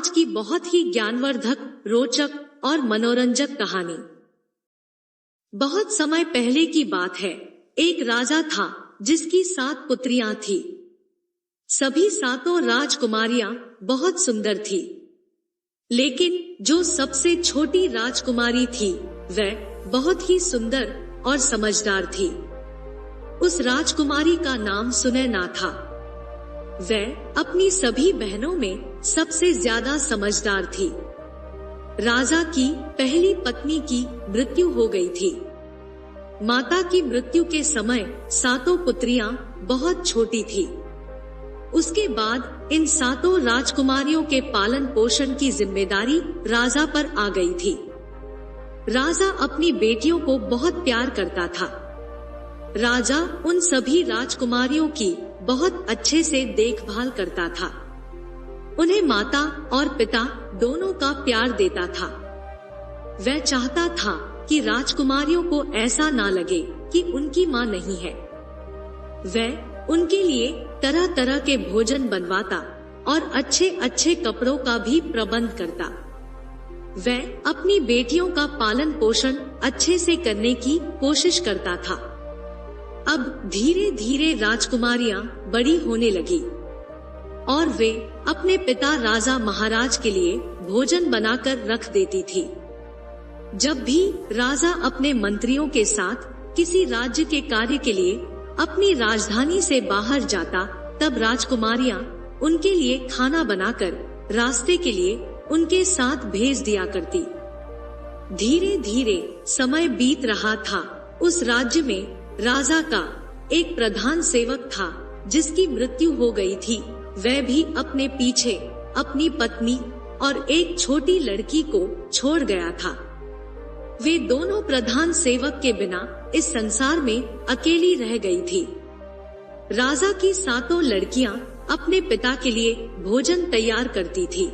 आज की बहुत ही ज्ञानवर्धक, रोचक और मनोरंजक कहानी। बहुत समय पहले की बात है। एक राजा था जिसकी 7 पुत्रियां थी। सभी 7 राजकुमारियां बहुत सुंदर थी, लेकिन जो सबसे छोटी राजकुमारी थी वह बहुत ही सुंदर और समझदार थी। उस राजकुमारी का नाम सुनैना था। वह अपनी सभी बहनों में सबसे ज्यादा समझदार थी। राजा की पहली पत्नी की मृत्यु हो गई थी। माता की मृत्यु के समय 7 पुत्रियां बहुत छोटी थी। उसके बाद इन 7 राजकुमारियों के पालन पोषण की जिम्मेदारी राजा पर आ गई थी। राजा अपनी बेटियों को बहुत प्यार करता था। राजा उन सभी राजकुमारियों की बहुत अच्छे से देखभाल करता था। उन्हें माता और पिता दोनों का प्यार देता था। वह चाहता था कि राजकुमारियों को ऐसा ना लगे कि उनकी माँ नहीं है। वह उनके लिए तरह तरह के भोजन बनवाता और अच्छे अच्छे कपड़ों का भी प्रबंध करता। वह अपनी बेटियों का पालन पोषण अच्छे से करने की कोशिश करता था। अब धीरे धीरे राजकुमारियां बड़ी होने लगी और वे अपने पिता राजा महाराज के लिए भोजन बनाकर रख देती थी। जब भी राजा अपने मंत्रियों के साथ किसी राज्य के कार्य के लिए अपनी राजधानी से बाहर जाता, तब राजकुमारियां उनके लिए खाना बनाकर रास्ते के लिए उनके साथ भेज दिया करती। धीरे धीरे समय बीत रहा था। उस राज्य में राजा का एक प्रधान सेवक था जिसकी मृत्यु हो गई थी। वह भी अपने पीछे अपनी पत्नी और एक छोटी लड़की को छोड़ गया था। वे दोनों प्रधान सेवक के बिना इस संसार में अकेली रह गई थी। राजा की 7 लड़कियां अपने पिता के लिए भोजन तैयार करती थी।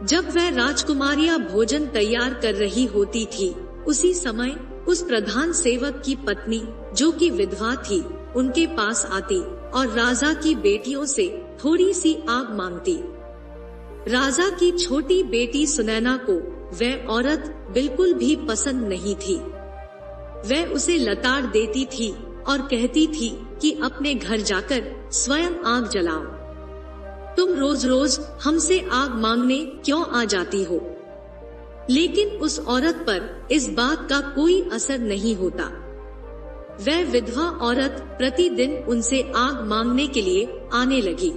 जब वह राजकुमारियां भोजन तैयार कर रही होती थी, उसी समय उस प्रधान सेवक की पत्नी, जो कि विधवा थी, उनके पास आती और राजा की बेटियों से थोड़ी सी आग मांगती। राजा की छोटी बेटी सुनैना को वह औरत बिल्कुल भी पसंद नहीं थी। वह उसे लताड़ देती थी और कहती थी कि अपने घर जाकर स्वयं आग जलाओ। तुम रोज रोज हमसे आग मांगने क्यों आ जाती हो? लेकिन उस औरत पर इस बात का कोई असर नहीं होता। वह विधवा औरत प्रतिदिन उनसे आग मांगने के लिए आने लगी।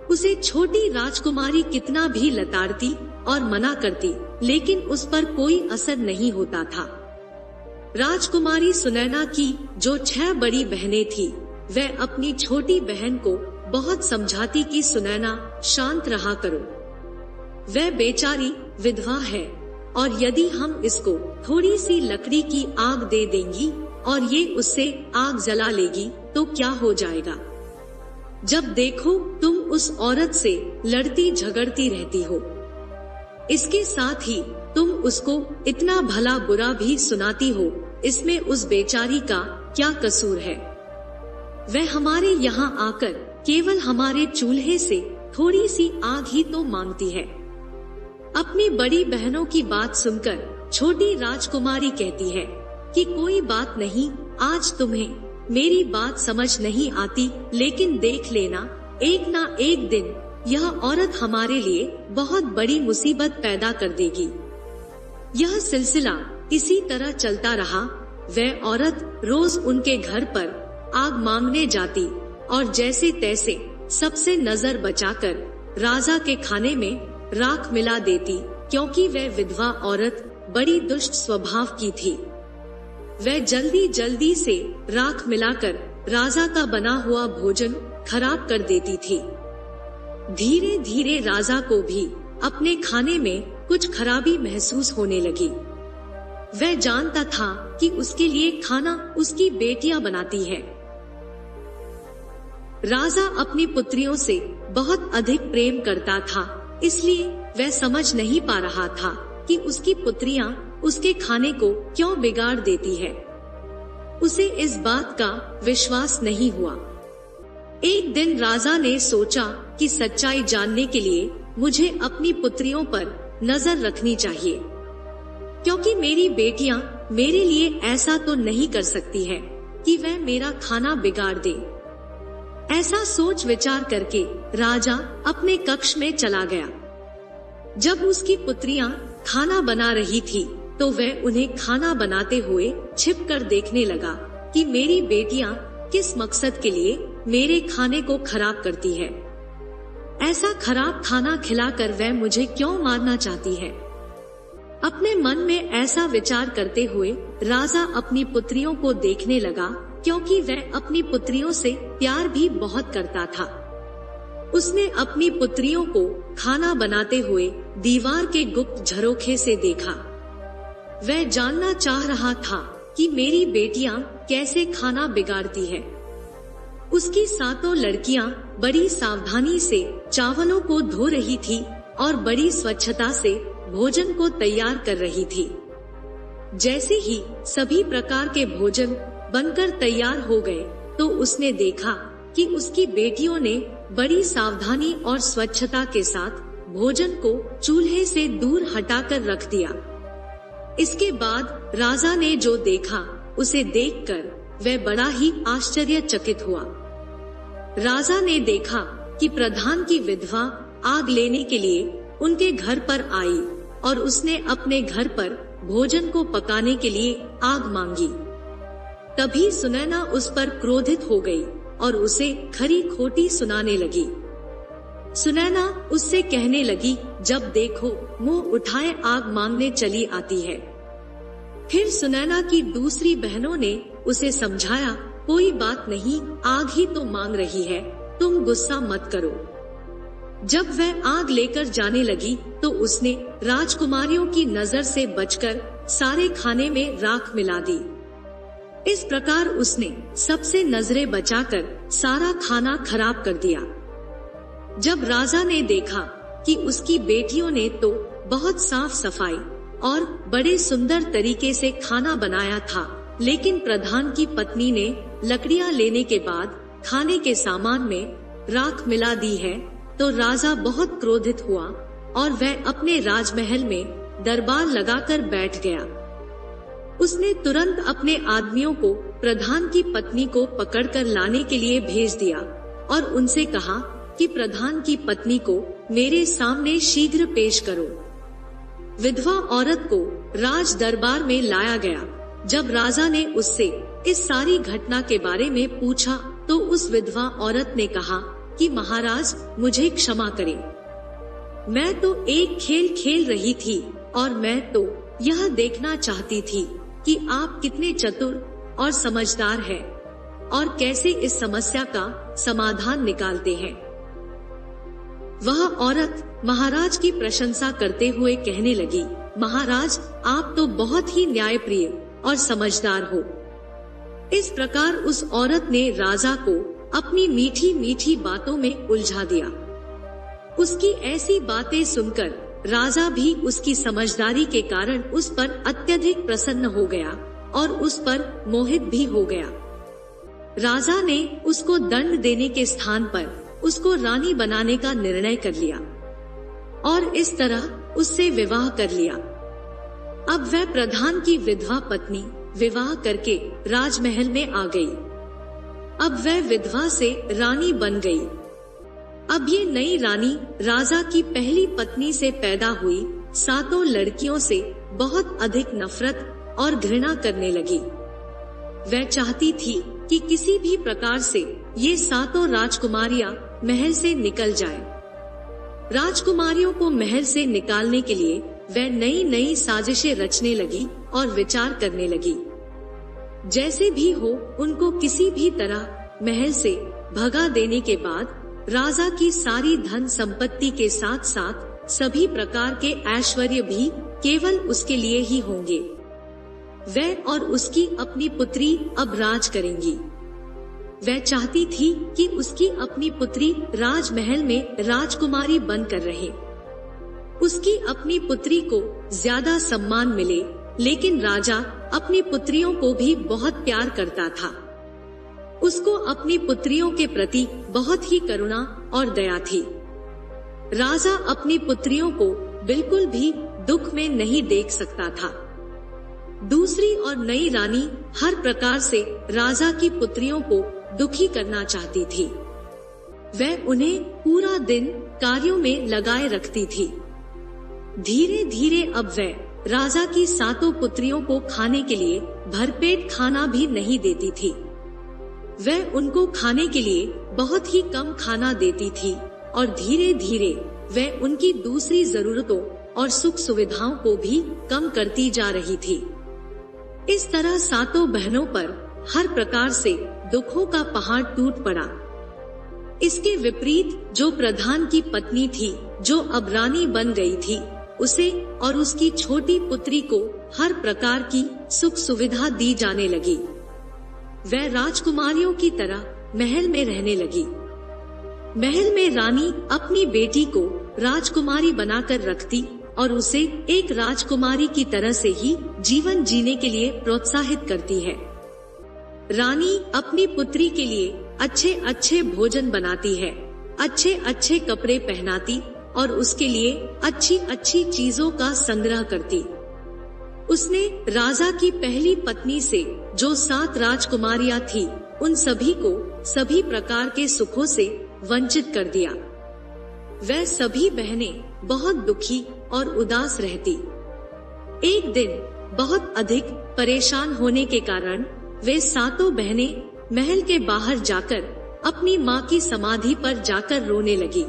उसे छोटी राजकुमारी कितना भी लताड़ती और मना करती, लेकिन उस पर कोई असर नहीं होता था। राजकुमारी सुनैना की जो 6 बड़ी बहनें थी, वह अपनी छोटी बहन को बहुत समझाती कि सुनैना, शांत रहा करो। वह बेचारी विधवा है और यदि हम इसको थोड़ी सी लकड़ी की आग दे देंगी और ये उससे आग जला लेगी तो क्या हो जाएगा? जब देखो तुम उस औरत से लड़ती झगड़ती रहती हो। इसके साथ ही तुम उसको इतना भला बुरा भी सुनाती हो। इसमें उस बेचारी का क्या कसूर है? वह हमारे यहाँ आकर केवल हमारे चूल्हे से थोड़ी सी आग ही तो मांगती है। अपनी बड़ी बहनों की बात सुनकर छोटी राजकुमारी कहती है कि कोई बात नहीं, आज तुम्हें मेरी बात समझ नहीं आती, लेकिन देख लेना, एक ना एक दिन यह औरत हमारे लिए बहुत बड़ी मुसीबत पैदा कर देगी। यह सिलसिला इसी तरह चलता रहा। वह औरत रोज उनके घर पर आग मांगने जाती और जैसे तैसे सबसे नजर बचाकर राजा के खाने में राख मिला देती, क्योंकि वह विधवा औरत बड़ी दुष्ट स्वभाव की थी। वह जल्दी जल्दी से राख मिलाकर राजा का बना हुआ भोजन खराब कर देती थी। धीरे धीरे राजा को भी अपने खाने में कुछ खराबी महसूस होने लगी। वह जानता था कि उसके लिए खाना उसकी बेटियां बनाती है। राजा अपनी पुत्रियों से बहुत अधिक प्रेम करता था, इसलिए वह समझ नहीं पा रहा था कि उसकी पुत्रियां उसके खाने को क्यों बिगाड़ देती है। उसे इस बात का विश्वास नहीं हुआ। एक दिन राजा ने सोचा कि सच्चाई जानने के लिए मुझे अपनी पुत्रियों पर नजर रखनी चाहिए, क्योंकि मेरी बेटियां मेरे लिए ऐसा तो नहीं कर सकती है कि वह मेरा खाना बिगाड़ दे। ऐसा सोच विचार करके राजा अपने कक्ष में चला गया। जब उसकी पुत्रियां खाना बना रही थी तो वह उन्हें खाना बनाते हुए छिपकर देखने लगा कि मेरी बेटियां किस मकसद के लिए मेरे खाने को खराब करती है। ऐसा खराब खाना खिलाकर वह मुझे क्यों मारना चाहती है। अपने मन में ऐसा विचार करते हुए राजा अपनी पुत्रियों को देखने लगा, क्योंकि वह अपनी पुत्रियों से प्यार भी बहुत करता था। उसने अपनी पुत्रियों को खाना बनाते हुए दीवार के गुप्त झरोखे से देखा। वह जानना चाह रहा था कि मेरी बेटियां कैसे खाना बिगाड़ती है। उसकी सातों लड़कियां बड़ी सावधानी से चावलों को धो रही थी और बड़ी स्वच्छता से भोजन को तैयार कर रही थी। जैसे ही सभी प्रकार के भोजन बनकर तैयार हो गए तो उसने देखा कि उसकी बेटियों ने बड़ी सावधानी और स्वच्छता के साथ भोजन को चूल्हे से दूर हटाकर रख दिया। इसके बाद राजा ने जो देखा उसे देखकर वह बड़ा ही आश्चर्यचकित हुआ। राजा ने देखा कि प्रधान की विधवा आग लेने के लिए उनके घर पर आई और उसने अपने घर पर भोजन को पकाने के लिए आग मांगी। तभी सुनैना उस पर क्रोधित हो गई और उसे खरी खोटी सुनाने लगी। सुनैना उससे कहने लगी, जब देखो मुंह उठाए आग मांगने चली आती है। फिर सुनैना की दूसरी बहनों ने उसे समझाया, कोई बात नहीं, आग ही तो मांग रही है, तुम गुस्सा मत करो। जब वह आग लेकर जाने लगी तो उसने राजकुमारियों की नजर से बचकर सारे खाने में राख मिला दी। इस प्रकार उसने सबसे नजरें बचाकर सारा खाना खराब कर दिया। जब राजा ने देखा कि उसकी बेटियों ने तो बहुत साफ सफाई और बड़े सुंदर तरीके से खाना बनाया था, लेकिन प्रधान की पत्नी ने लकड़ियां लेने के बाद खाने के सामान में राख मिला दी है, तो राजा बहुत क्रोधित हुआ और वह अपने राजमहल में दरबार लगाकर बैठ गया। उसने तुरंत अपने आदमियों को प्रधान की पत्नी को पकड़कर लाने के लिए भेज दिया और उनसे कहा कि प्रधान की पत्नी को मेरे सामने शीघ्र पेश करो। विधवा औरत को राज दरबार में लाया गया। जब राजा ने उससे इस सारी घटना के बारे में पूछा तो उस विधवा औरत ने कहा कि महाराज, मुझे क्षमा करें, मैं तो एक खेल खेल रही थी और मैं तो यह देखना चाहती थी कि आप कितने चतुर और समझदार हैं और कैसे इस समस्या का समाधान निकालते हैं। वह औरत महाराज की प्रशंसा करते हुए कहने लगी, महाराज, आप तो बहुत ही न्यायप्रिय और समझदार हो। इस प्रकार उस औरत ने राजा को अपनी मीठी मीठी बातों में उलझा दिया। उसकी ऐसी बातें सुनकर राजा भी उसकी समझदारी के कारण उस पर अत्यधिक प्रसन्न हो गया और उस पर मोहित भी हो गया। राजा ने उसको दंड देने के स्थान पर उसको रानी बनाने का निर्णय कर लिया और इस तरह उससे विवाह कर लिया। अब वह प्रधान की विधवा पत्नी विवाह करके राजमहल में आ गई। अब वह विधवा से रानी बन गई। अब ये नई रानी राजा की पहली पत्नी से पैदा हुई सातों लड़कियों से बहुत अधिक नफरत और घृणा करने लगी। वह चाहती थी कि किसी भी प्रकार से ये सातों राजकुमारियां महल से निकल जाएं। राजकुमारियों को महल से निकालने के लिए वह नई नई साजिशें रचने लगी और विचार करने लगी। जैसे भी हो उनको किसी भी तरह महल से भगा देने के बाद राजा की सारी धन संपत्ति के साथ साथ सभी प्रकार के ऐश्वर्य भी केवल उसके लिए ही होंगे। वह और उसकी अपनी पुत्री अब राज करेंगी। वह चाहती थी कि उसकी अपनी पुत्री राजमहल में राजकुमारी बनकर रहे। उसकी अपनी पुत्री को ज्यादा सम्मान मिले, लेकिन राजा अपनी पुत्रियों को भी बहुत प्यार करता था। उसको अपनी पुत्रियों के प्रति बहुत ही करुणा और दया थी। राजा अपनी पुत्रियों को बिल्कुल भी दुख में नहीं देख सकता था। दूसरी और नई रानी हर प्रकार से राजा की पुत्रियों को दुखी करना चाहती थी। वह उन्हें पूरा दिन कार्यों में लगाए रखती थी। धीरे धीरे अब वह राजा की 7 पुत्रियों को खाने के लिए भरपेट खाना भी नहीं देती थी। वह उनको खाने के लिए बहुत ही कम खाना देती थी और धीरे धीरे वह उनकी दूसरी जरूरतों और सुख सुविधाओं को भी कम करती जा रही थी। इस तरह 7 बहनों पर हर प्रकार से दुखों का पहाड़ टूट पड़ा। इसके विपरीत जो प्रधान की पत्नी थी, जो अब रानी बन गई थी, उसे और उसकी छोटी पुत्री को हर प्रकार की सुख सुविधा दी जाने लगी। वह राजकुमारियों की तरह महल में रहने लगी। महल में रानी अपनी बेटी को राजकुमारी बनाकर रखती और उसे एक राजकुमारी की तरह से ही जीवन जीने के लिए प्रोत्साहित करती है। रानी अपनी पुत्री के लिए अच्छे अच्छे भोजन बनाती है, अच्छे अच्छे कपड़े पहनाती और उसके लिए अच्छी अच्छी चीजों का संग्रह करती। उसने राजा की पहली पत्नी से जो 7 राजकुमारियां थी, उन सभी को सभी प्रकार के सुखों से वंचित कर दिया। वह सभी बहनें बहुत दुखी और उदास रहती। एक दिन बहुत अधिक परेशान होने के कारण वे 7 बहनें महल के बाहर जाकर अपनी माँ की समाधि पर जाकर रोने लगी।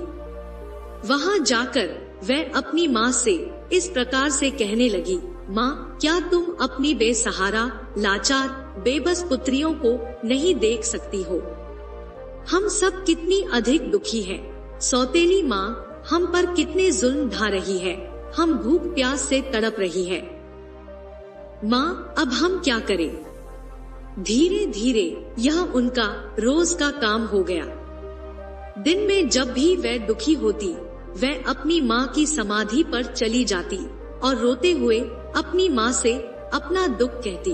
वहाँ जाकर वह अपनी माँ से इस प्रकार से कहने लगी, माँ, क्या तुम अपनी बेसहारा, लाचार, बेबस पुत्रियों को नहीं देख सकती हो? हम सब कितनी अधिक दुखी हैं। सौतेली माँ हम पर कितने जुल्म ढा रही है। हम भूख प्यास से तड़प रही है। माँ, अब हम क्या करें? धीरे धीरे यह उनका रोज का काम हो गया। दिन में जब भी वह दुखी होती, वह अपनी माँ की समाधि पर चली जाती और रोते हुए अपनी माँ से अपना दुख कहती।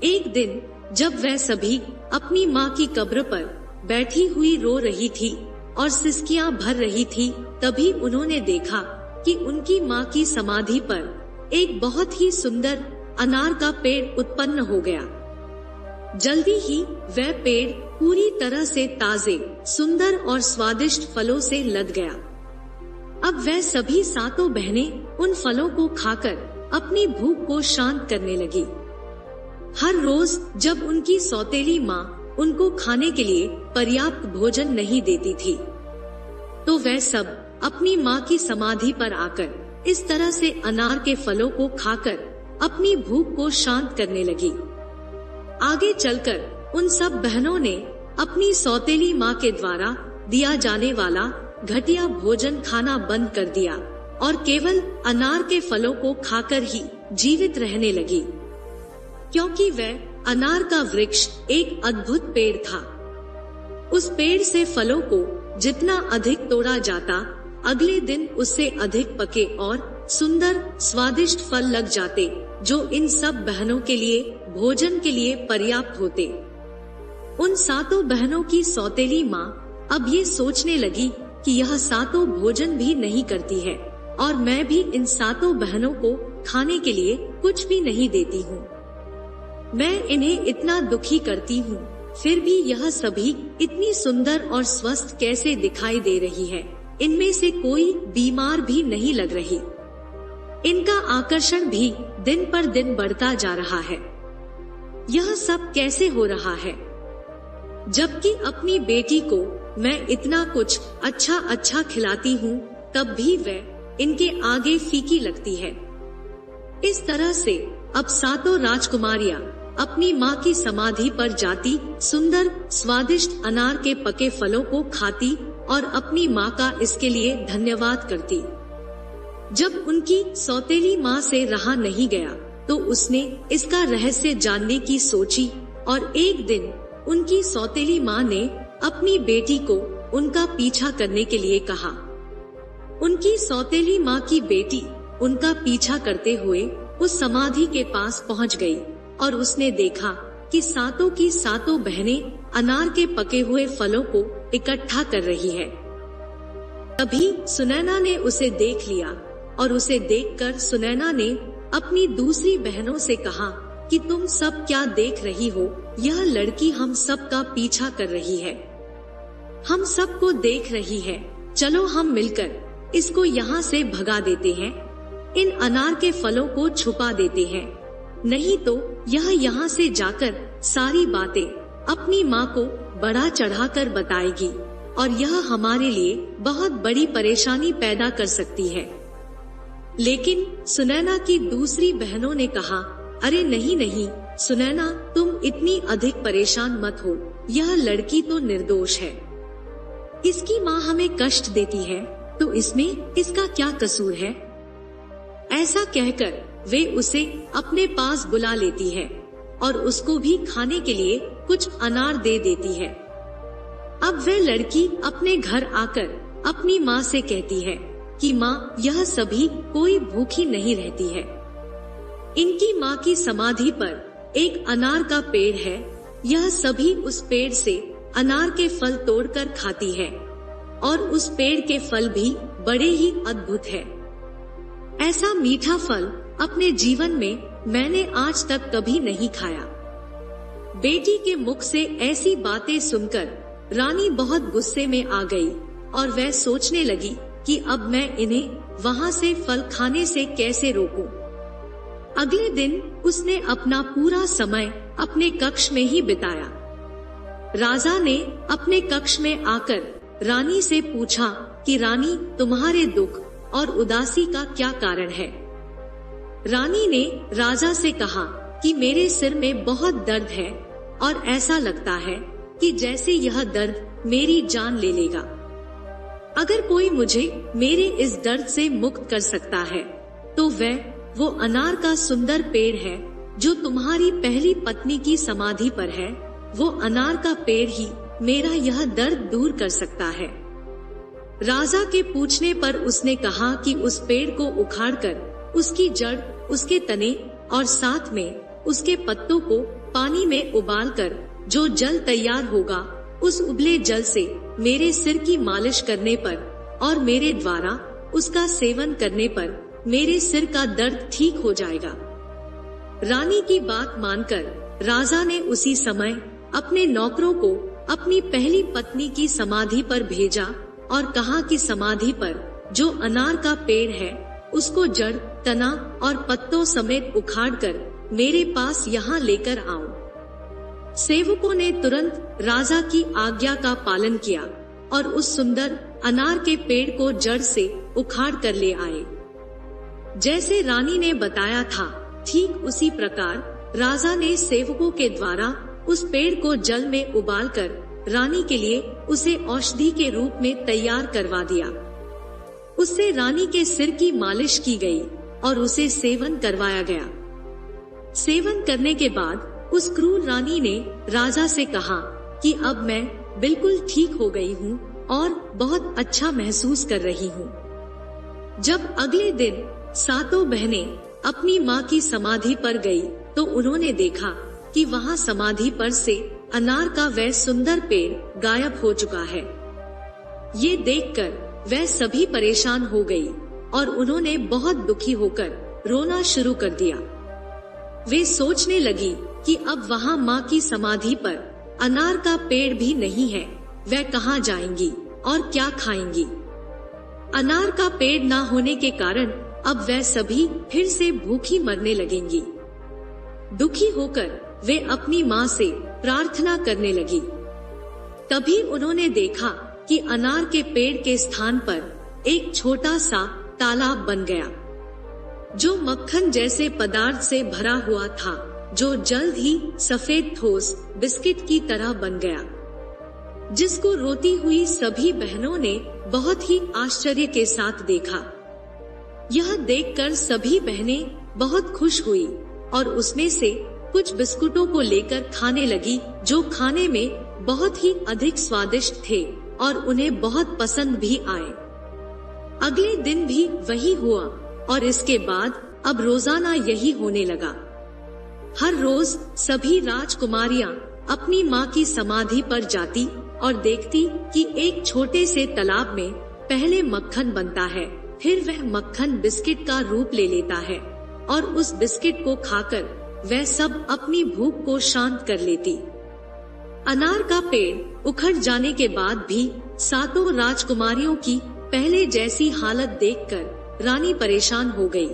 एक दिन जब वह सभी अपनी माँ की कब्र पर बैठी हुई रो रही थी और सिसकियां भर रही थी, तभी उन्होंने देखा कि उनकी माँ की समाधि पर एक बहुत ही सुंदर अनार का पेड़ उत्पन्न हो गया। जल्दी ही वह पेड़ पूरी तरह से ताजे, सुंदर और स्वादिष्ट फलों से लद गया। अब वह सभी 7 बहनें उन फलों को खाकर अपनी भूख को शांत करने लगी। हर रोज जब उनकी सौतेली माँ उनको खाने के लिए पर्याप्त भोजन नहीं देती थी, तो वह सब अपनी माँ की समाधि पर आकर इस तरह से अनार के फलों को खाकर अपनी भूख को शांत करने लगी। आगे चलकर उन सब बहनों ने अपनी सौतेली माँ के द्वारा दिया जाने वाला घटिया भोजन खाना बंद कर दिया और केवल अनार के फलों को खाकर ही जीवित रहने लगी, क्योंकि वह अनार का वृक्ष एक अद्भुत पेड़ था। उस पेड़ से फलों को जितना अधिक तोड़ा जाता, अगले दिन उससे अधिक पके और सुंदर स्वादिष्ट फल लग जाते, जो इन सब बहनों के लिए भोजन के लिए पर्याप्त होते। उन 7 बहनों की सौतेली माँ अब ये सोचने लगी कि यह 7 भोजन भी नहीं करती है और मैं भी इन 7 बहनों को खाने के लिए कुछ भी नहीं देती हूँ। मैं इन्हें इतना दुखी करती हूँ, फिर भी यह सभी इतनी सुंदर और स्वस्थ कैसे दिखाई दे रही है। इनमें से कोई बीमार भी नहीं लग रही। इनका आकर्षण भी दिन पर दिन बढ़ता जा रहा है। यह सब कैसे हो रहा है, जबकि अपनी बेटी को मैं इतना कुछ अच्छा अच्छा खिलाती हूँ, तब भी वह इनके आगे फीकी लगती है। इस तरह से अब 7 राजकुमारियां अपनी माँ की समाधि पर जाती, सुंदर स्वादिष्ट अनार के पके फलों को खाती और अपनी माँ का इसके लिए धन्यवाद करती। जब उनकी सौतेली माँ से रहा नहीं गया, तो उसने इसका रहस्य जानने की सोची और एक दिन उनकी सौतेली माँ ने अपनी बेटी को उनका पीछा करने के लिए कहा। उनकी सौतेली माँ की बेटी उनका पीछा करते हुए उस समाधि के पास पहुँच गई और उसने देखा कि 7 की 7 बहनें अनार के पके हुए फलों को इकट्ठा कर रही है। तभी सुनैना ने उसे देख लिया और उसे देखकर सुनैना ने अपनी दूसरी बहनों से कहा कि तुम सब क्या देख रही हो, यह लड़की हम सब का पीछा कर रही है, हम सबको देख रही है, चलो हम मिलकर इसको यहाँ से भगा देते हैं, इन अनार के फलों को छुपा देते हैं, नहीं तो यह यहाँ से जाकर सारी बातें अपनी माँ को बढ़ा चढ़ाकर बताएगी और यह हमारे लिए बहुत बड़ी परेशानी पैदा कर सकती है। लेकिन सुनैना की दूसरी बहनों ने कहा, अरे नहीं नहीं सुनैना, तुम इतनी अधिक परेशान मत हो, यह लड़की तो निर्दोष है, इसकी माँ हमें कष्ट देती है तो इसमें इसका क्या कसूर है। ऐसा कहकर वे उसे अपने पास बुला लेती है और उसको भी खाने के लिए कुछ अनार दे देती है। अब वह लड़की अपने घर आकर अपनी माँ से कहती है कि माँ, यह सभी कोई भूखी नहीं रहती है, इनकी माँ की समाधि पर एक अनार का पेड़ है, यह सभी उस पेड़ से अनार के फल तोड़कर खाती है और उस पेड़ के फल भी बड़े ही अद्भुत है। ऐसा मीठा फल अपने जीवन में मैंने आज तक कभी नहीं खाया। बेटी के मुख से ऐसी बातें सुनकर रानी बहुत गुस्से में आ गई और वह सोचने लगी कि अब मैं इन्हें वहाँ से फल खाने से कैसे रोकूं। अगले दिन उसने अपना पूरा समय अपने कक्ष में ही बिताया। राजा ने अपने कक्ष में आकर रानी से पूछा कि रानी, तुम्हारे दुख और उदासी का क्या कारण है। रानी ने राजा से कहा कि मेरे सिर में बहुत दर्द है और ऐसा लगता है कि जैसे यह दर्द मेरी जान ले लेगा। अगर कोई मुझे मेरे इस दर्द से मुक्त कर सकता है तो वो अनार का सुंदर पेड़ है जो तुम्हारी पहली पत्नी की समाधि पर है, वो अनार का पेड़ ही मेरा यह दर्द दूर कर सकता है। राजा के पूछने पर उसने कहा कि उस पेड़ को उखाड़कर उसकी जड़, उसके तने और साथ में उसके पत्तों को पानी में उबालकर जो जल तैयार होगा, उस उबले जल से मेरे सिर की मालिश करने पर और मेरे द्वारा उसका सेवन करने पर मेरे सिर का दर्द ठीक हो जाएगा। रानी की बात मानकर राजा ने उसी समय अपने नौकरों को अपनी पहली पत्नी की समाधि पर भेजा और कहा कि समाधि पर जो अनार का पेड़ है उसको जड़, तना और पत्तों समेत उखाड़कर मेरे पास यहाँ लेकर आओ। सेवकों ने तुरंत राजा की आज्ञा का पालन किया और उस सुंदर अनार के पेड़ को जड़ से उखाड़ कर ले आए। जैसे रानी ने बताया था, ठीक उसी प्रकार राजा ने सेवकों के द्वारा उस पेड़ को जल में उबालकर रानी के लिए उसे औषधि के रूप में तैयार करवा दिया। उससे रानी के सिर की मालिश की गई और उसे सेवन करवाया गया। सेवन करने के बाद उस क्रूर रानी ने राजा से कहा कि अब मैं बिल्कुल ठीक हो गई हूँ और बहुत अच्छा महसूस कर रही हूँ। जब अगले दिन सातों बहनें अपनी माँ की समाधि पर गई तो उन्होंने देखा कि वहाँ समाधि पर से अनार का वह सुंदर पेड़ गायब हो चुका है। ये देखकर वह सभी परेशान हो गई और उन्होंने बहुत दुखी होकर रोना शुरू कर दिया। वे सोचने लगी कि अब वहाँ माँ की समाधि पर अनार का पेड़ भी नहीं है, वह कहाँ जाएंगी और क्या खाएंगी। अनार का पेड़ ना होने के कारण अब वह सभी फिर से भूखी मरने लगेंगी। दुखी होकर वे अपनी माँ से प्रार्थना करने लगी। तभी उन्होंने देखा कि अनार के पेड़ के स्थान पर एक छोटा सा तालाब बन गया, जो मक्खन जैसे पदार्थ से भरा हुआ था, जो जल्द ही सफेद ठोस बिस्किट की तरह बन गया, जिसको रोती हुई सभी बहनों ने बहुत ही आश्चर्य के साथ देखा। यह देखकर सभी बहनें बहुत खुश हुई और उसमें से कुछ बिस्कुटों को लेकर खाने लगी, जो खाने में बहुत ही अधिक स्वादिष्ट थे और उन्हें बहुत पसंद भी आए। अगले दिन भी वही हुआ और इसके बाद अब रोजाना यही होने लगा। हर रोज सभी राजकुमारियां अपनी माँ की समाधि पर जाती और देखती कि एक छोटे से तालाब में पहले मक्खन बनता है, फिर वह मक्खन बिस्किट का रूप ले लेता है और उस बिस्किट को खाकर वह सब अपनी भूख को शांत कर लेती। अनार का पेड़ उखड़ जाने के बाद भी सातों राजकुमारियों की पहले जैसी हालत देखकर रानी परेशान हो गई।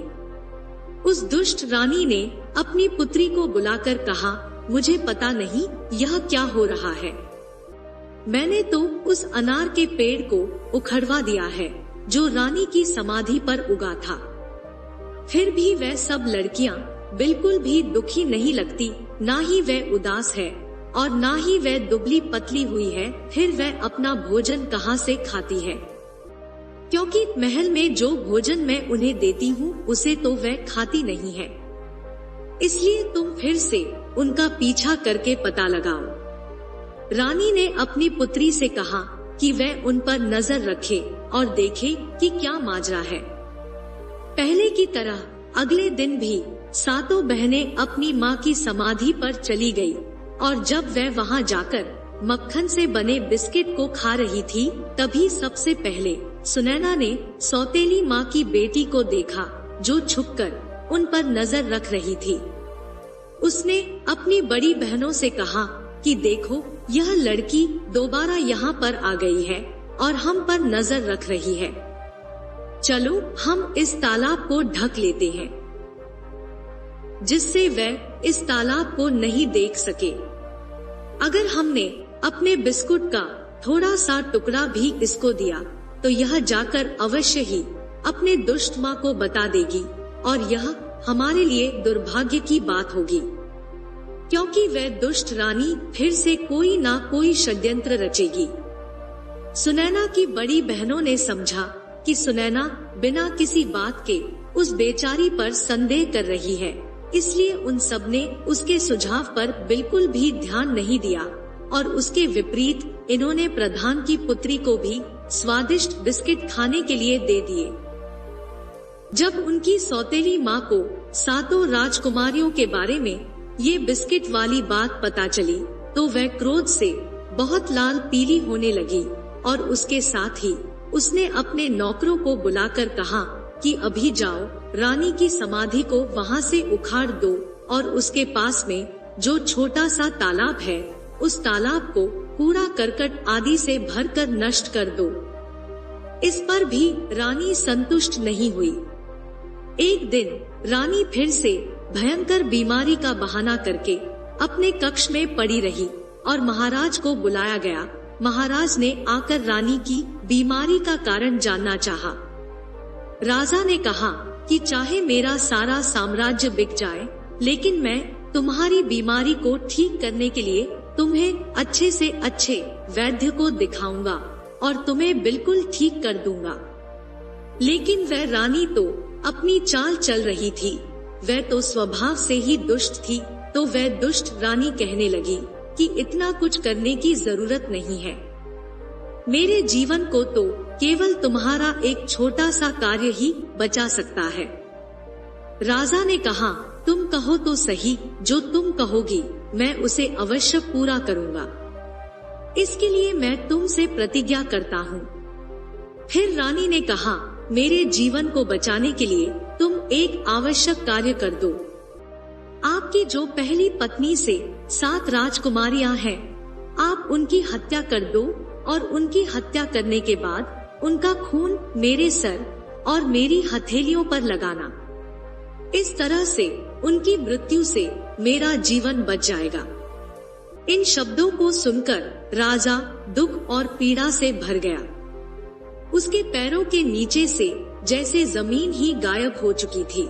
उस दुष्ट रानी ने अपनी पुत्री को बुलाकर कहा, मुझे पता नहीं यह क्या हो रहा है। मैंने तो उस अनार के पेड़ को उखड़वा दिया है जो रानी की समाधि पर उगा था। फिर भी वह सब लड़कियां बिल्कुल भी दुखी नहीं लगती, ना ही वह उदास है और ना ही वह दुबली पतली हुई है। फिर वह अपना भोजन कहाँ से खाती है, क्योंकि महल में जो भोजन मैं उन्हें देती हूँ उसे तो वह खाती नहीं है। इसलिए तुम फिर से उनका पीछा करके पता लगाओ। रानी ने अपनी पुत्री से कहा कि वह उन पर नजर रखे और देखे कि क्या माजरा है। पहले की तरह अगले दिन भी सातों बहनें अपनी माँ की समाधि पर चली गई और जब वह वहाँ जाकर मक्खन से बने बिस्किट को खा रही थी, तभी सबसे पहले सुनैना ने सौतेली माँ की बेटी को देखा जो छुपकर उन पर नजर रख रही थी। उसने अपनी बड़ी बहनों से कहा कि देखो, यह लड़की दोबारा यहाँ पर आ गई है और हम पर नजर रख रही है। चलो हम इस तालाब को ढक लेते हैं जिससे वह इस तालाब को नहीं देख सके। अगर हमने अपने बिस्कुट का थोड़ा सा टुकड़ा भी इसको दिया तो यह जाकर अवश्य ही अपने दुष्ट माँ को बता देगी और यह हमारे लिए दुर्भाग्य की बात होगी, क्योंकि वह दुष्ट रानी फिर से कोई ना कोई षड्यंत्र रचेगी। सुनैना की बड़ी बहनों ने समझा कि सुनैना बिना किसी बात के उस बेचारी पर संदेह कर रही है, इसलिए उन सब ने उसके सुझाव पर बिल्कुल भी ध्यान नहीं दिया और उसके विपरीत इन्होंने प्रधान की पुत्री को भी स्वादिष्ट बिस्किट खाने के लिए दे दिए। जब उनकी सौतेली माँ को सातों राजकुमारियों के बारे में ये बिस्किट वाली बात पता चली तो वह क्रोध से बहुत लाल पीली होने लगी और उसके साथ ही उसने अपने नौकरों को बुलाकर कहा कि अभी जाओ, रानी की समाधि को वहाँ से उखाड़ दो और उसके पास में जो छोटा सा तालाब है उस तालाब को कूड़ा करकट आदि से भरकर नष्ट कर दो। इस पर भी रानी संतुष्ट नहीं हुई। एक दिन रानी फिर से भयंकर बीमारी का बहाना करके अपने कक्ष में पड़ी रही और महाराज को बुलाया गया। महाराज ने आकर रानी की बीमारी का कारण जानना चाहा। राजा ने कहा कि चाहे मेरा सारा साम्राज्य बिक जाए, लेकिन मैं तुम्हारी बीमारी को ठीक करने के लिए तुम्हें अच्छे से अच्छे वैद्य को दिखाऊंगा और तुम्हें बिल्कुल ठीक कर दूंगा। लेकिन वह रानी तो अपनी चाल चल रही थी, वह तो स्वभाव से ही दुष्ट थी। तो वह दुष्ट रानी कहने लगी कि इतना कुछ करने की जरूरत नहीं है, मेरे जीवन को तो केवल तुम्हारा एक छोटा सा कार्य ही बचा सकता है। राजा ने कहा, तुम कहो तो सही, जो तुम कहोगी मैं उसे अवश्य पूरा करूंगा। इसके लिए मैं तुमसे प्रतिज्ञा करता हूँ। फिर रानी ने कहा, मेरे जीवन को बचाने के लिए तुम एक आवश्यक कार्य कर दो। आपकी जो पहली पत्नी से 7 राजकुमारियां हैं, आप उनकी हत्या कर दो और उनकी हत्या करने के बाद उनका खून मेरे सर और मेरी हथेलियों पर लगाना। इस तरह से उनकी मृत्यु से मेरा जीवन बच जाएगा। इन शब्दों को सुनकर राजा दुख और पीड़ा से भर गया। उसके पैरों के नीचे से जैसे जमीन ही गायब हो चुकी थी।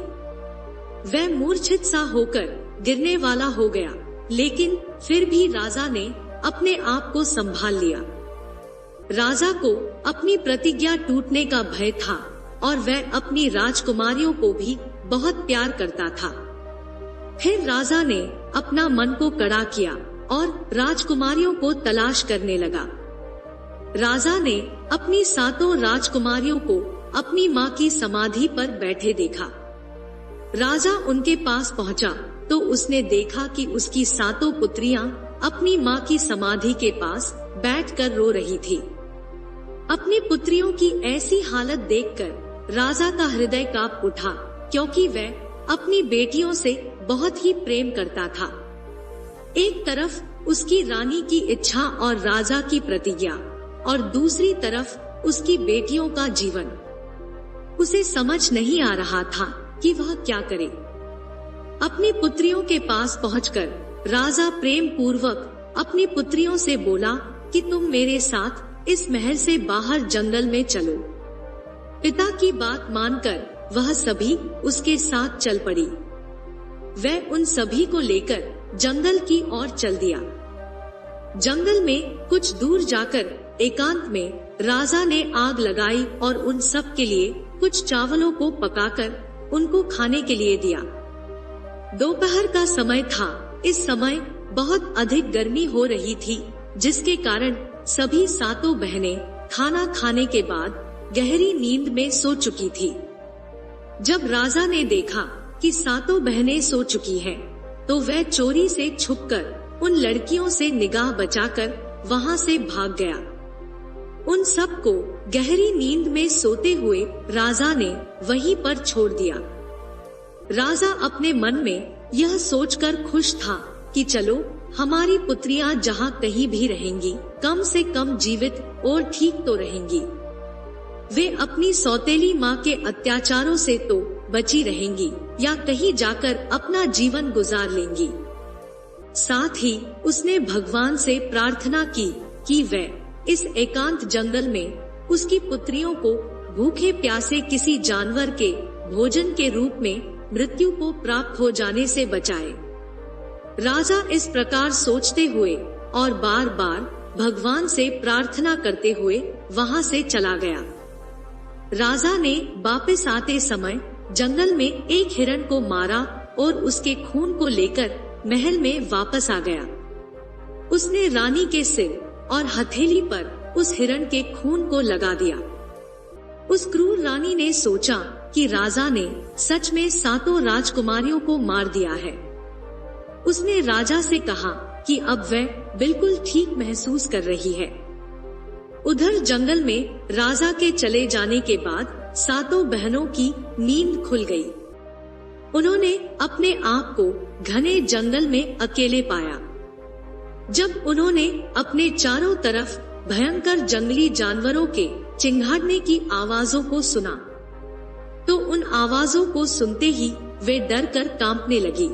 वह मूर्छित सा होकर गिरने वाला हो गया, लेकिन फिर भी राजा ने अपने आप को संभाल लिया। राजा को अपनी प्रतिज्ञा टूटने का भय था और वह अपनी राजकुमारियों को भी बहुत प्यार करता था। फिर राजा ने अपना मन को कड़ा किया और राजकुमारियों को तलाश करने लगा। राजा ने अपनी 7 राजकुमारियों को अपनी माँ की समाधि पर बैठे देखा। राजा उनके पास पहुँचा तो उसने देखा कि उसकी 7 पुत्रियां अपनी माँ की समाधि के पास बैठकर रो रही थी। अपनी पुत्रियों की ऐसी हालत देखकर राजा का हृदय कांप उठा, क्योंकि वह अपनी बेटियों से बहुत ही प्रेम करता था। एक तरफ उसकी रानी की इच्छा और राजा की प्रतिज्ञा, और दूसरी तरफ उसकी बेटियों का जीवन। उसे समझ नहीं आ रहा था कि वह क्या करे। अपनी पुत्रियों के पास पहुंचकर राजा प्रेम पूर्वक अपनी पुत्रियों से बोला कि तुम मेरे साथ इस महल से बाहर जंगल में चलो। पिता की बात मानकर वह सभी उसके साथ चल पड़ी। वह उन सभी को लेकर जंगल की ओर चल दिया। जंगल में कुछ दूर जाकर एकांत में राजा ने आग लगाई और उन सब के लिए कुछ चावलों को पकाकर उनको खाने के लिए दिया। दोपहर का समय था। इस समय बहुत अधिक गर्मी हो रही थी, जिसके कारण सभी सातों बहनें खाना खाने के बाद गहरी नींद में सो चुकी थी। जब राजा ने देखा कि सातों बहनें सो चुकी हैं, तो वह चोरी से छुपकर उन लड़कियों से निगाह बचाकर वहां से भाग गया। उन सब को गहरी नींद में सोते हुए राजा ने वहीं पर छोड़ दिया। राजा अपने मन में यह सोचकर खुश था कि चलो, हमारी पुत्रियां जहाँ कहीं भी रहेंगी, कम से कम जीवित और ठीक तो रहेंगी। वे अपनी सौतेली माँ के अत्याचारों से तो बची रहेंगी या कहीं जाकर अपना जीवन गुजार लेंगी। साथ ही उसने भगवान से प्रार्थना की कि वह इस एकांत जंगल में उसकी पुत्रियों को भूखे प्यासे किसी जानवर के भोजन के रूप में मृत्यु को प्राप्त हो जाने से बचाए। राजा इस प्रकार सोचते हुए और बार बार भगवान से प्रार्थना करते हुए वहां से चला गया। राजा ने वापस आते समय जंगल में एक हिरण को मारा और उसके खून को लेकर महल में वापस आ गया। उसने रानी के सिर और हथेली पर उस हिरण के खून को लगा दिया। उस क्रूर रानी ने सोचा कि राजा ने सच में सातों राजकुमारियों को मार दिया है। उसने राजा से कहा कि अब वह बिल्कुल ठीक महसूस कर रही है। उधर जंगल में राजा के चले जाने के बाद सातों बहनों की नींद खुल गई। उन्होंने अपने आप को घने जंगल में अकेले पाया। जब उन्होंने अपने चारों तरफ भयंकर जंगली जानवरों के चिंघाड़ने की आवाजों को सुना, तो उन आवाजों को सुनते ही वे डर कर कांपने लगी।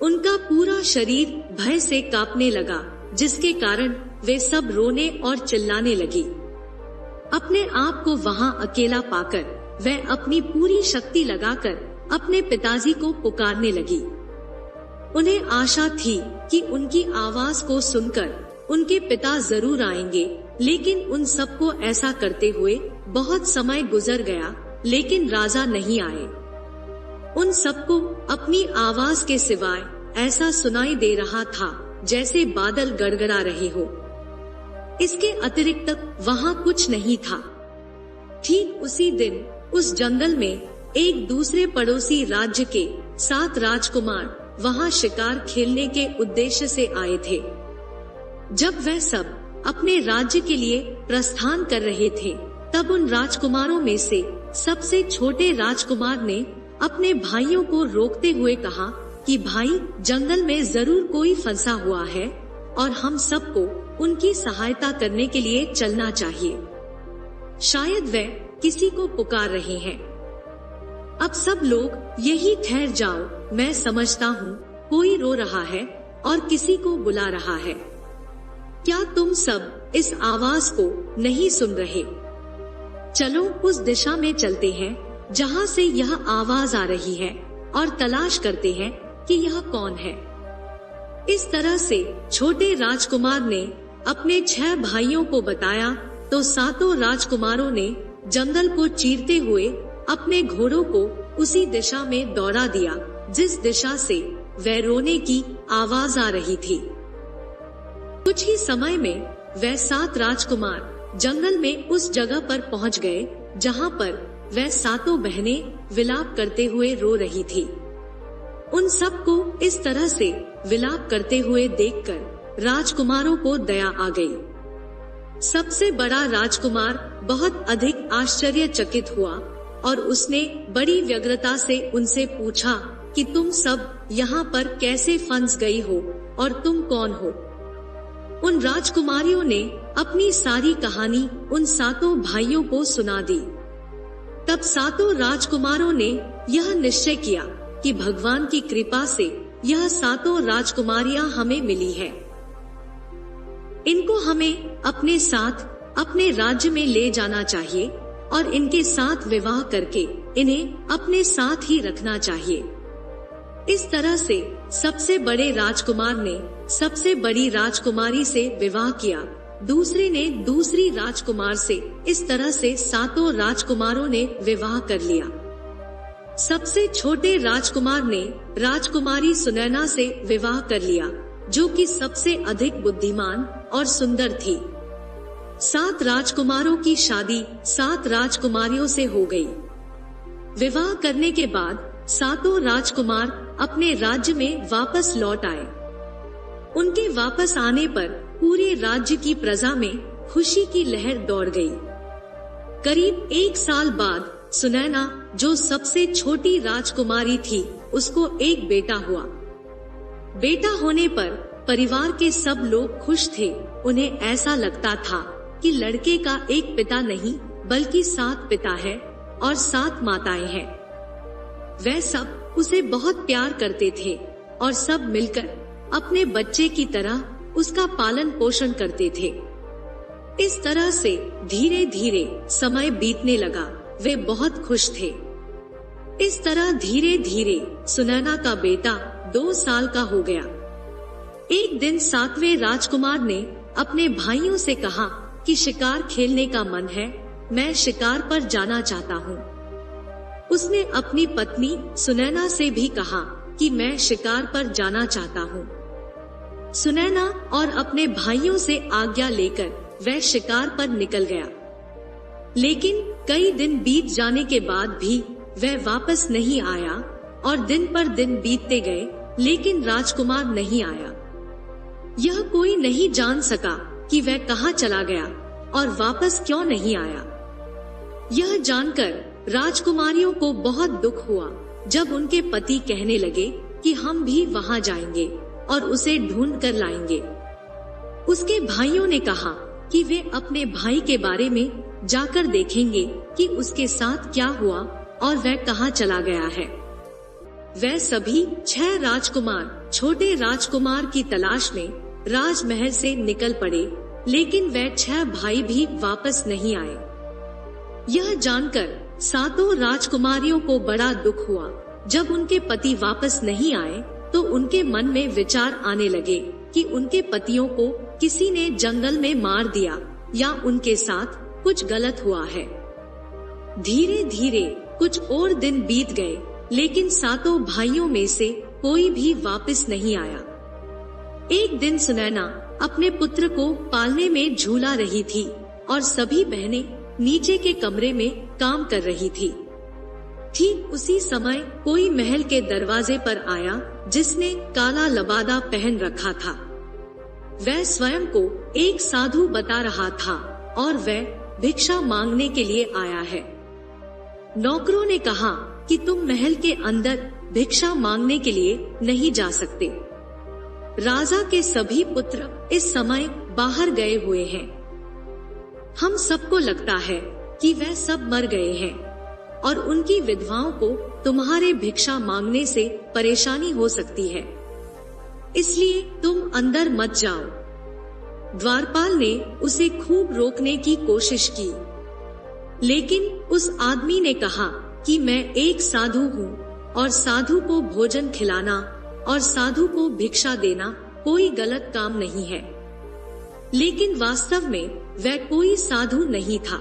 उनका पूरा शरीर भय से कांपने लगा, जिसके कारण वे सब रोने और चिल्लाने लगी। अपने आप को वहां अकेला पाकर वह अपनी पूरी शक्ति लगाकर अपने पिताजी को पुकारने लगी। उन्हें आशा थी कि उनकी आवाज को सुनकर उनके पिता जरूर आएंगे, लेकिन उन सबको ऐसा करते हुए बहुत समय गुजर गया, लेकिन राजा नहीं आए। उन सबको अपनी आवाज के सिवाय ऐसा सुनाई दे रहा था जैसे बादल गड़गड़ा रहे हो। इसके अतिरिक्त वहां कुछ नहीं था। ठीक उसी दिन उस जंगल में एक दूसरे पड़ोसी राज्य के 7 राजकुमार वहां शिकार खेलने के उद्देश्य से आए थे। जब वह सब अपने राज्य के लिए प्रस्थान कर रहे थे, तब उन राजकुमारों में से सबसे छोटे राजकुमार ने अपने भाइयों को रोकते हुए कहा कि भाई, जंगल में जरूर कोई फंसा हुआ है और हम सबको उनकी सहायता करने के लिए चलना चाहिए। शायद वे किसी को पुकार रहे हैं। अब सब लोग यही ठहर जाओ, मैं समझता हूँ कोई रो रहा है और किसी को बुला रहा है। क्या तुम सब इस आवाज को नहीं सुन रहे? चलो उस दिशा में चलते हैं जहाँ से यह आवाज आ रही है और तलाश करते हैं कि यह कौन है। इस तरह से छोटे राजकुमार ने अपने 6 भाइयों को बताया, तो सातों राजकुमारों ने जंगल को चीरते हुए अपने घोड़ों को उसी दिशा में दौड़ा दिया जिस दिशा से वह रोने की आवाज आ रही थी। कुछ ही समय में वह 7 राजकुमार जंगल में उस जगह पर पहुंच गए जहां पर वह सातों बहनें विलाप करते हुए रो रही थी। उन सबको इस तरह से विलाप करते हुए देखकर राजकुमारों को दया आ गई। सबसे बड़ा राजकुमार बहुत अधिक आश्चर्यचकित हुआ और उसने बड़ी व्यग्रता से उनसे पूछा कि तुम सब यहाँ पर कैसे फंस गई हो और तुम कौन हो? उन राजकुमारियों ने अपनी सारी कहानी उन सातों भाइयों को सुना दी। तब सातों राजकुमारों ने यह निश्चय किया कि भगवान की कृपा से यह सातों राजकुमारियां हमें मिली है। इनको हमें अपने साथ अपने राज्य में ले जाना चाहिए और इनके साथ विवाह करके इन्हें अपने साथ ही रखना चाहिए। इस तरह से सबसे बड़े राजकुमार ने सबसे बड़ी राजकुमारी से विवाह किया, दूसरे ने दूसरी राजकुमार से। इस तरह से सातों राजकुमारों ने विवाह कर लिया। सबसे छोटे राजकुमार ने राजकुमारी सुनैना से विवाह कर लिया, जो कि सबसे अधिक बुद्धिमान और सुंदर थी। 7 राजकुमारों की शादी 7 राजकुमारियों से हो गई। विवाह करने के बाद सातों राजकुमार अपने राज्य में वापस लौट आए। उनके वापस आने पर पूरे राज्य की प्रजा में खुशी की लहर दौड़ गई। करीब 1 साल बाद सुनैना, जो सबसे छोटी राजकुमारी थी, उसको एक बेटा हुआ। बेटा होने पर परिवार के सब लोग खुश थे। उन्हें ऐसा लगता था कि लड़के का एक पिता नहीं बल्कि 7 पिता है और 7 माताएं हैं। वह सब उसे बहुत प्यार करते थे और सब मिलकर अपने बच्चे की तरह उसका पालन पोषण करते थे। इस तरह से धीरे धीरे समय बीतने लगा। वे बहुत खुश थे। इस तरह धीरे धीरे सुनैना का बेटा 2 साल का हो गया। एक दिन 7वें राजकुमार ने अपने भाइयों से कहा कि शिकार खेलने का मन है, मैं शिकार पर जाना चाहता हूँ। उसने अपनी पत्नी सुनैना से भी कहा कि मैं शिकार पर जाना चाहता हूँ। सुनैना और अपने भाइयों से आज्ञा लेकर वह शिकार पर निकल गया। लेकिन कई दिन बीत जाने के बाद भी वह वापस नहीं आया और दिन पर दिन बीतते गए, लेकिन राजकुमार नहीं आया। यह कोई नहीं जान सका कि वह कहाँ चला गया और वापस क्यों नहीं आया। यह जानकर राजकुमारियों को बहुत दुख हुआ जब उनके पति कहने लगे कि हम भी वहाँ जाएंगे और उसे ढूंढ कर लाएंगे। उसके भाइयों ने कहा कि वे अपने भाई के बारे में जाकर देखेंगे कि उसके साथ क्या हुआ और वह कहाँ चला गया है। वह सभी 6 राजकुमार छोटे राजकुमार की तलाश में राजमहल से निकल पड़े, लेकिन वह 6 भाई भी वापस नहीं आए। यह जानकर सातों राजकुमारियों को बड़ा दुख हुआ। जब उनके पति वापस नहीं आए तो उनके मन में विचार आने लगे कि उनके पतियों को किसी ने जंगल में मार दिया या उनके साथ कुछ गलत हुआ है। धीरे धीरे कुछ और दिन बीत गए, लेकिन सातों भाइयों में से कोई भी वापस नहीं आया। एक दिन सुनैना अपने पुत्र को पालने में झूला रही थी और सभी बहनें नीचे के कमरे में काम कर रही थी। ठीक उसी समय कोई महल के दरवाजे पर आया जिसने काला लबादा पहन रखा था। वह स्वयं को एक साधु बता रहा था और वह भिक्षा मांगने के लिए आया है। नौकरों ने कहा कि तुम महल के अंदर भिक्षा मांगने के लिए नहीं जा सकते। राजा के सभी पुत्र इस समय बाहर गए हुए हैं। हम सबको लगता है कि वह सब मर गए हैं और उनकी विधवाओं को तुम्हारे भिक्षा मांगने से परेशानी हो सकती है, इसलिए तुम अंदर मत जाओ। द्वारपाल ने उसे खूब रोकने की कोशिश की, लेकिन उस आदमी ने कहा कि मैं एक साधु हूँ और साधु को भोजन खिलाना और साधु को भिक्षा देना कोई गलत काम नहीं है। लेकिन वास्तव में वह कोई साधु नहीं था।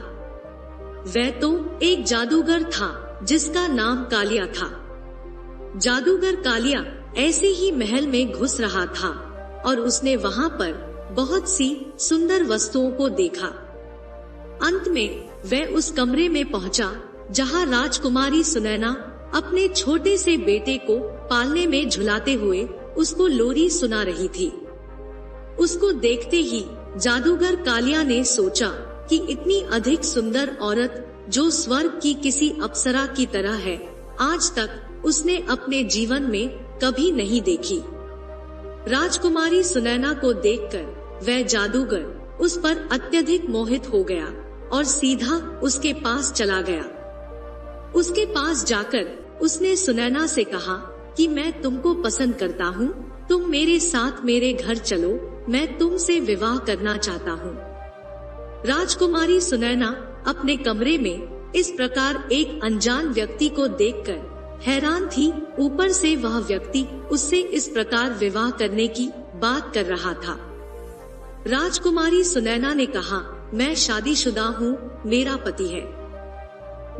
वह तो एक जादूगर था जिसका नाम कालिया था। जादूगर कालिया ऐसे ही महल में घुस रहा था और उसने वहाँ पर बहुत सी सुंदर वस्तुओं को देखा। अंत में वह उस कमरे में पहुँचा जहाँ राजकुमारी सुनैना अपने छोटे से बेटे को पालने में झुलाते हुए उसको लोरी सुना रही थी। उसको देखते ही जादूगर कालिया ने सोचा कि इतनी अधिक सुंदर औरत जो स्वर्ग की किसी अप्सरा की तरह है, आज तक उसने अपने जीवन में कभी नहीं देखी। राजकुमारी सुनैना को देखकर वह जादूगर उस पर अत्यधिक मोहित हो गया और सीधा उसके पास चला गया। उसके पास जाकर उसने सुनैना से कहा कि मैं तुमको पसंद करता हूँ, तुम मेरे साथ मेरे घर चलो, मैं तुमसे विवाह करना चाहता हूँ। राजकुमारी सुनैना अपने कमरे में इस प्रकार एक अनजान व्यक्ति को देखकर हैरान थी। ऊपर से वह व्यक्ति उससे इस प्रकार विवाह करने की बात कर रहा था। राजकुमारी सुनैना ने कहा, मैं शादीशुदा हूँ, मेरा पति है।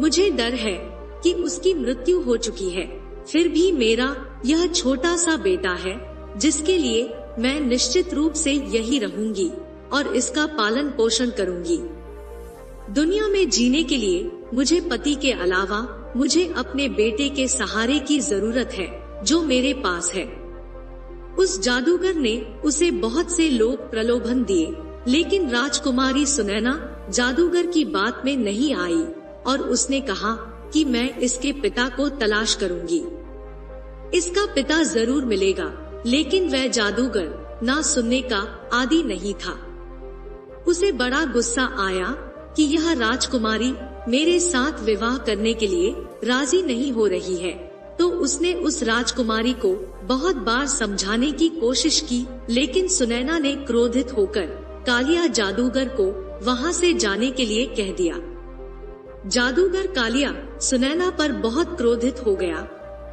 मुझे डर है कि उसकी मृत्यु हो चुकी है, फिर भी मेरा यह छोटा सा बेटा है जिसके लिए मैं निश्चित रूप से यही रहूंगी और इसका पालन पोषण करूंगी। दुनिया में जीने के लिए मुझे पति के अलावा मुझे अपने बेटे के सहारे की जरूरत है जो मेरे पास है। उस जादूगर ने उसे बहुत से लोग प्रलोभन दिए, लेकिन राजकुमारी सुनैना जादूगर की बात में नहीं आई और उसने कहा कि मैं इसके पिता को तलाश करूंगी। इसका पिता जरूर मिलेगा। लेकिन वह जादूगर ना सुनने का आदी नहीं था। उसे बड़ा गुस्सा आया कि यह राजकुमारी मेरे साथ विवाह करने के लिए राजी नहीं हो रही है, तो उसने उस राजकुमारी को बहुत बार समझाने की कोशिश की, लेकिन सुनैना ने क्रोधित होकर कालिया जादूगर को वहां से जाने के लिए कह दिया। जादूगर कालिया सुनैना पर बहुत क्रोधित हो गया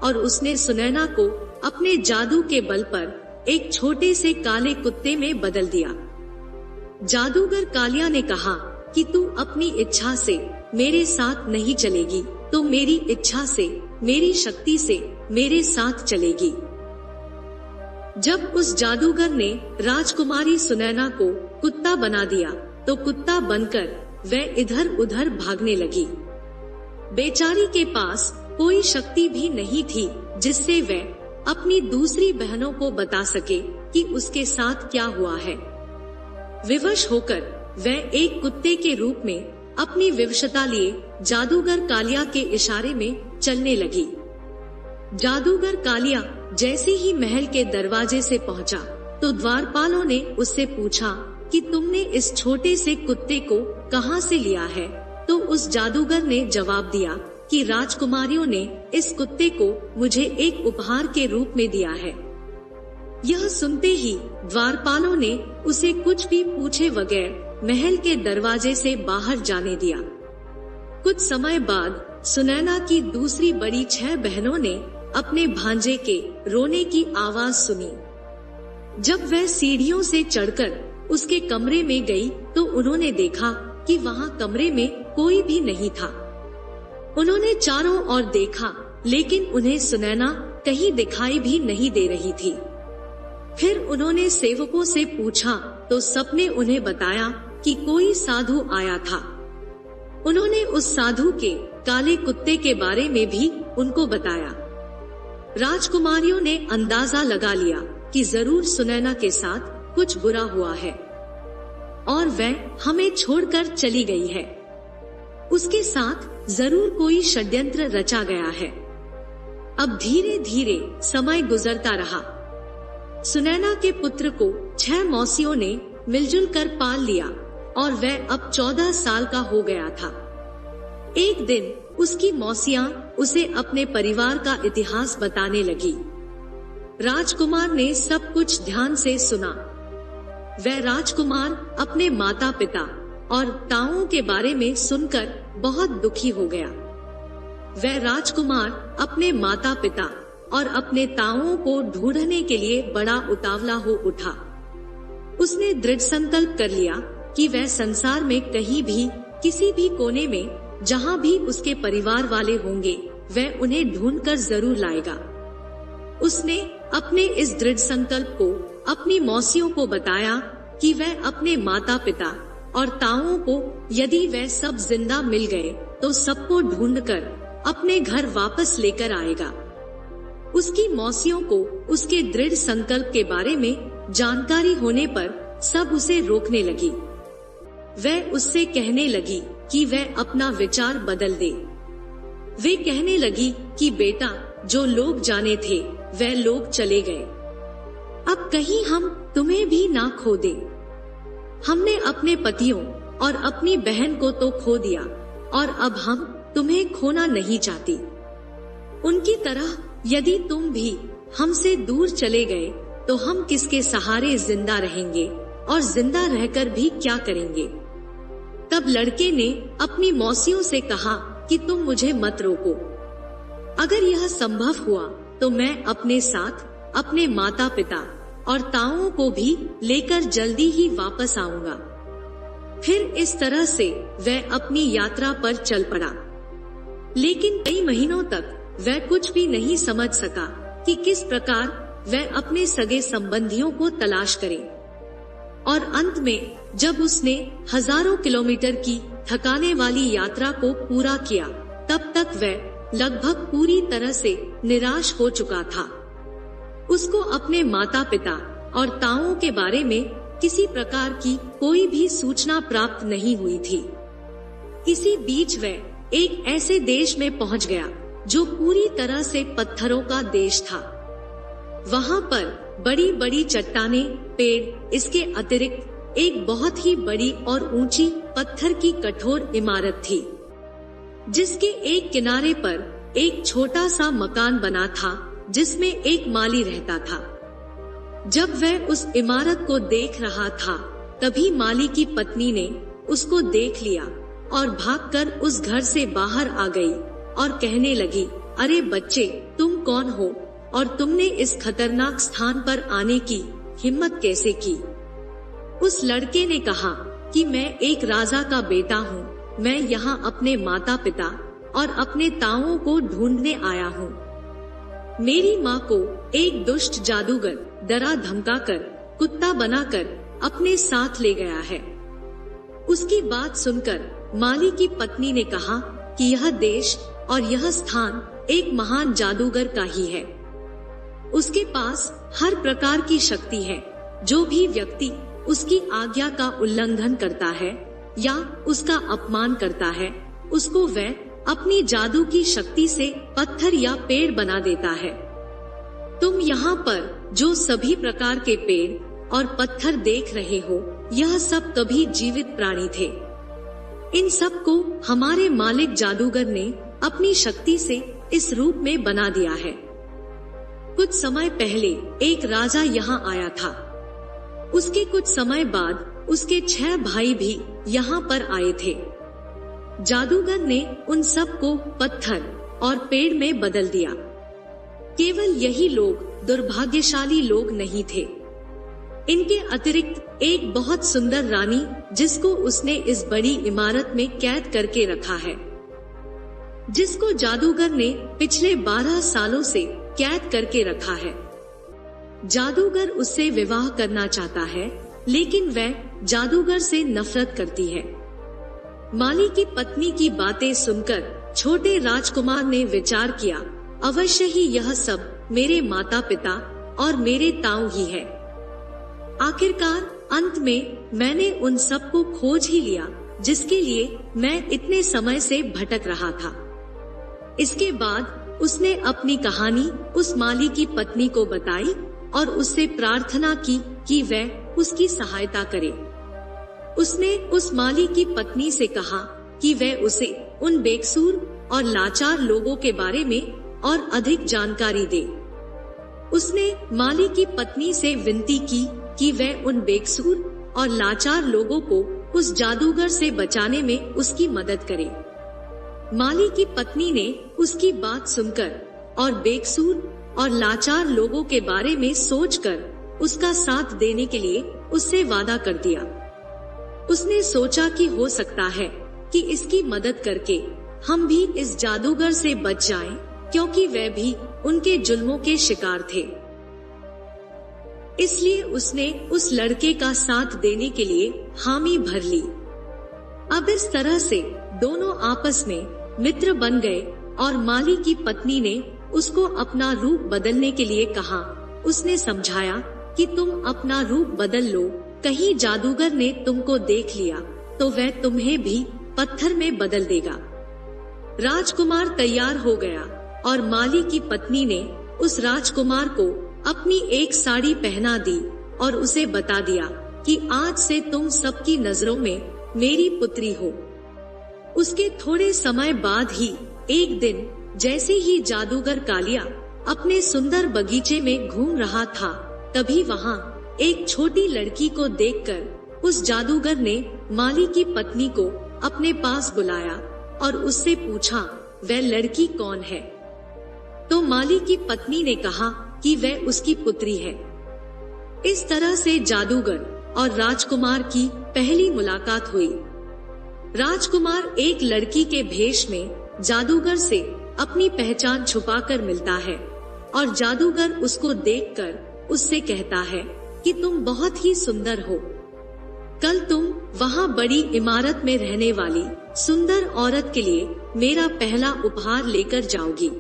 और उसने सुनैना को अपने जादू के बल पर एक छोटे से काले कुत्ते में बदल दिया। जादूगर कालिया ने कहा कि तू अपनी इच्छा से मेरे साथ नहीं चलेगी, तो मेरी इच्छा से, मेरी शक्ति से मेरे साथ चलेगी। जब उस जादूगर ने राजकुमारी सुनैना को कुत्ता बना दिया, तो कुत्ता बनकर वह इधर उधर भागने लगी। बेचारी के पास कोई शक्ति भी नहीं थी जिससे वह अपनी दूसरी बहनों को बता सके कि उसके साथ क्या हुआ है। विवश होकर वह एक कुत्ते के रूप में अपनी विवशता लिए जादूगर कालिया के इशारे में चलने लगी। जादूगर कालिया जैसे ही महल के दरवाजे से पहुंचा, तो द्वारपालों ने उससे पूछा कि तुमने इस छोटे से कुत्ते को कहां से लिया है? तो उस जादूगर ने जवाब दिया कि राजकुमारियों ने इस कुत्ते को मुझे एक उपहार के रूप में दिया है। यह सुनते ही द्वारपालों ने उसे कुछ भी पूछे बगैर महल के दरवाजे से बाहर जाने दिया। कुछ समय बाद सुनैना की दूसरी बड़ी 6 बहनों ने अपने भांजे के रोने की आवाज सुनी। जब वह सीढ़ियों से चढ़कर उसके कमरे में गई, तो उन्होंने देखा कि वहां कमरे में कोई भी नहीं था। उन्होंने चारों ओर देखा, लेकिन उन्हें सुनैना कहीं दिखाई भी नहीं दे रही थी। फिर उन्होंने सेवकों से पूछा, तो सबने उन्हें बताया कि कोई साधु आया था। उन्होंने उस साधु के काले कुत्ते के बारे में भी उनको बताया। राजकुमारियों ने अंदाजा लगा लिया कि जरूर सुनैना के साथ कुछ बुरा हुआ है और वह हमें छोड़कर चली गई है। उसके साथ जरूर कोई षड्यंत्र रचा गया है। अब धीरे धीरे समय गुजरता रहा। सुनैना के पुत्र को 6 मौसियों ने मिलजुल कर पाल लिया और वह अब 14 साल का हो गया था। एक दिन उसकी मौसियां उसे अपने परिवार का इतिहास बताने लगी। राजकुमार ने सब कुछ ध्यान से सुना। वह राजकुमार अपने माता पिता और ताऊओं के बारे में सुनकर बहुत दुखी हो गया। वह राजकुमार अपने माता पिता और अपने ताऊओं को ढूंढने के लिए बड़ा उतावला हो उठा। उसने दृढ़ संकल्प कर लिया कि वह संसार में कहीं भी, किसी भी कोने में, जहाँ भी उसके परिवार वाले होंगे, वह उन्हें ढूंढकर जरूर लाएगा। उसने अपने इस दृढ़ संकल्प को अपनी मौसियों को बताया कि वह अपने माता पिता और ताऊओं को, यदि वह सब जिंदा मिल गए, तो सबको ढूंढकर अपने घर वापस लेकर आएगा। उसकी मौसियों को उसके दृढ़ संकल्प के बारे में जानकारी होने पर सब उसे रोकने लगी। वह उससे कहने लगी कि वह अपना विचार बदल दे। वे कहने लगी कि बेटा, जो लोग जाने थे वह लोग चले गए, अब कहीं हम तुम्हें भी ना खो दे। हमने अपने पतियों और अपनी बहन को तो खो दिया और अब हम तुम्हें खोना नहीं चाहती। उनकी तरह यदि तुम भी हमसे दूर चले गए तो हम किसके सहारे जिंदा रहेंगे और जिंदा रहकर भी क्या करेंगे। तब लड़के ने अपनी मौसियों से कहा कि तुम मुझे मत रोको। अगर यह संभव हुआ तो मैं अपने साथ अपने माता पिता और ताऊओं को भी लेकर जल्दी ही वापस आऊंगा। फिर इस तरह से वह अपनी यात्रा पर चल पड़ा। लेकिन कई महीनों तक वह कुछ भी नहीं समझ सका कि किस प्रकार वह अपने सगे संबंधियों को तलाश करे। और अंत में जब उसने हजारों किलोमीटर की थकाने वाली यात्रा को पूरा किया, तब तक वह लगभग पूरी तरह से निराश हो चुका था। उसको अपने माता पिता और ताऊओं के बारे में किसी प्रकार की कोई भी सूचना प्राप्त नहीं हुई थी। इसी बीच वह एक ऐसे देश में पहुंच गया जो पूरी तरह से पत्थरों का देश था। वहां पर बड़ी बड़ी चट्टानें, पेड़, इसके अतिरिक्त एक बहुत ही बड़ी और ऊंची पत्थर की कठोर इमारत थी, जिसके एक किनारे पर एक छोटा सा मकान बना था जिसमें एक माली रहता था। जब वह उस इमारत को देख रहा था, तभी माली की पत्नी ने उसको देख लिया और भागकर उस घर से बाहर आ गई और कहने लगी, अरे बच्चे, तुम कौन हो और तुमने इस खतरनाक स्थान पर आने की हिम्मत कैसे की? उस लड़के ने कहा कि मैं एक राजा का बेटा हूँ। मैं यहाँ अपने माता पिता और अपने ताऊओं को ढूंढने आया हूँ। मेरी माँ को एक दुष्ट जादूगर डरा धमकाकर कुत्ता बनाकर अपने साथ ले गया है। उसकी बात सुनकर माली की पत्नी ने कहा कि यह देश और यह स्थान एक महान जादूगर का ही है। उसके पास हर प्रकार की शक्ति है। जो भी व्यक्ति उसकी आज्ञा का उल्लंघन करता है या उसका अपमान करता है, उसको वह अपनी जादू की शक्ति से पत्थर या पेड़ बना देता है। तुम यहाँ पर जो सभी प्रकार के पेड़ और पत्थर देख रहे हो, यह सब कभी जीवित प्राणी थे। इन सब को हमारे मालिक जादूगर ने अपनी शक्ति से इस रूप में बना दिया है। कुछ समय पहले एक राजा यहाँ आया था। उसके कुछ समय बाद उसके 6 भाई भी यहाँ पर आए थे। जादूगर ने उन सब को पत्थर और पेड़ में बदल दिया। केवल यही लोग दुर्भाग्यशाली लोग नहीं थे। इनके अतिरिक्त एक बहुत सुंदर रानी, जिसको उसने इस बड़ी इमारत में कैद करके रखा है, जिसको जादूगर ने पिछले 12 सालों से कैद करके रखा है। जादूगर उससे विवाह करना चाहता है, लेकिन वह जादूगर से नफरत करती है। माली की पत्नी की बातें सुनकर छोटे राजकुमार ने विचार किया, अवश्य ही यह सब मेरे माता पिता और मेरे ताऊ ही है। आखिरकार अंत में मैंने उन सब को खोज ही लिया जिसके लिए मैं इतने समय से भटक रहा था। इसके बाद उसने अपनी कहानी उस माली की पत्नी को बताई और उससे प्रार्थना की कि वह उसकी सहायता करे। उसने उस माली की पत्नी से कहा कि वह उसे उन बेकसूर और लाचार लोगों के बारे में और अधिक जानकारी दे। उसने माली की पत्नी से विनती की कि वह उन बेकसूर और लाचार लोगों को उस जादूगर से बचाने में उसकी मदद करे। माली की पत्नी ने उसकी बात सुनकर और बेकसूर और लाचार लोगों के बारे में सोचकर उसका साथ देने के लिए उससे वादा कर दिया। उसने सोचा कि हो सकता है कि इसकी मदद करके हम भी इस जादूगर से बच जाएं, क्योंकि वह भी उनके जुल्मों के शिकार थे। इसलिए उसने उस लड़के का साथ देने के लिए हामी भर ली। अब इस तरह से दोनों आपस में मित्र बन गए और माली की पत्नी ने उसको अपना रूप बदलने के लिए कहा। उसने समझाया कि तुम अपना रूप बदल लो कहीं जादूगर ने तुमको देख लिया तो वह तुम्हें भी पत्थर में बदल देगा। राजकुमार तैयार हो गया और माली की पत्नी ने उस राजकुमार को अपनी एक साड़ी पहना दी और उसे बता दिया कि आज से तुम सबकी नजरों में मेरी पुत्री हो। उसके थोड़े समय बाद ही एक दिन जैसे ही जादूगर कालिया अपने सुंदर बगीचे में घूम रहा था, तभी वहाँ एक छोटी लड़की को देखकर उस जादूगर ने माली की पत्नी को अपने पास बुलाया और उससे पूछा वह लड़की कौन है। तो माली की पत्नी ने कहा कि वह उसकी पुत्री है। इस तरह से जादूगर और राजकुमार की पहली मुलाकात हुई। राजकुमार एक लड़की के भेष में जादूगर से अपनी पहचान छुपाकर मिलता है और जादूगर उसको देखकर उससे कहता है कि तुम बहुत ही सुंदर हो। कल तुम वहाँ बड़ी इमारत में रहने वाली सुंदर औरत के लिए मेरा पहला उपहार लेकर जाओगी।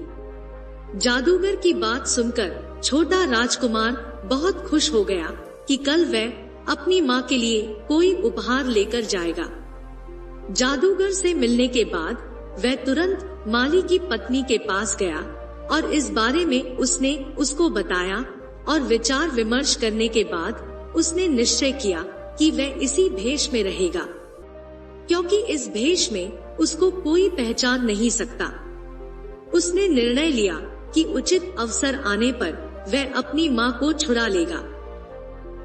जादूगर की बात सुनकर छोटा राजकुमार बहुत खुश हो गया कि कल वह अपनी माँ के लिए कोई उपहार लेकर जाएगा। जादूगर से मिलने के बाद वह तुरंत माली की पत्नी के पास गया और इस बारे में उसने उसको बताया और विचार विमर्श करने के बाद उसने निश्चय किया कि वह इसी भेष में रहेगा, क्योंकि इस भेष में उसको कोई पहचान नहीं सकता। उसने निर्णय लिया कि उचित अवसर आने पर वह अपनी माँ को छुड़ा लेगा।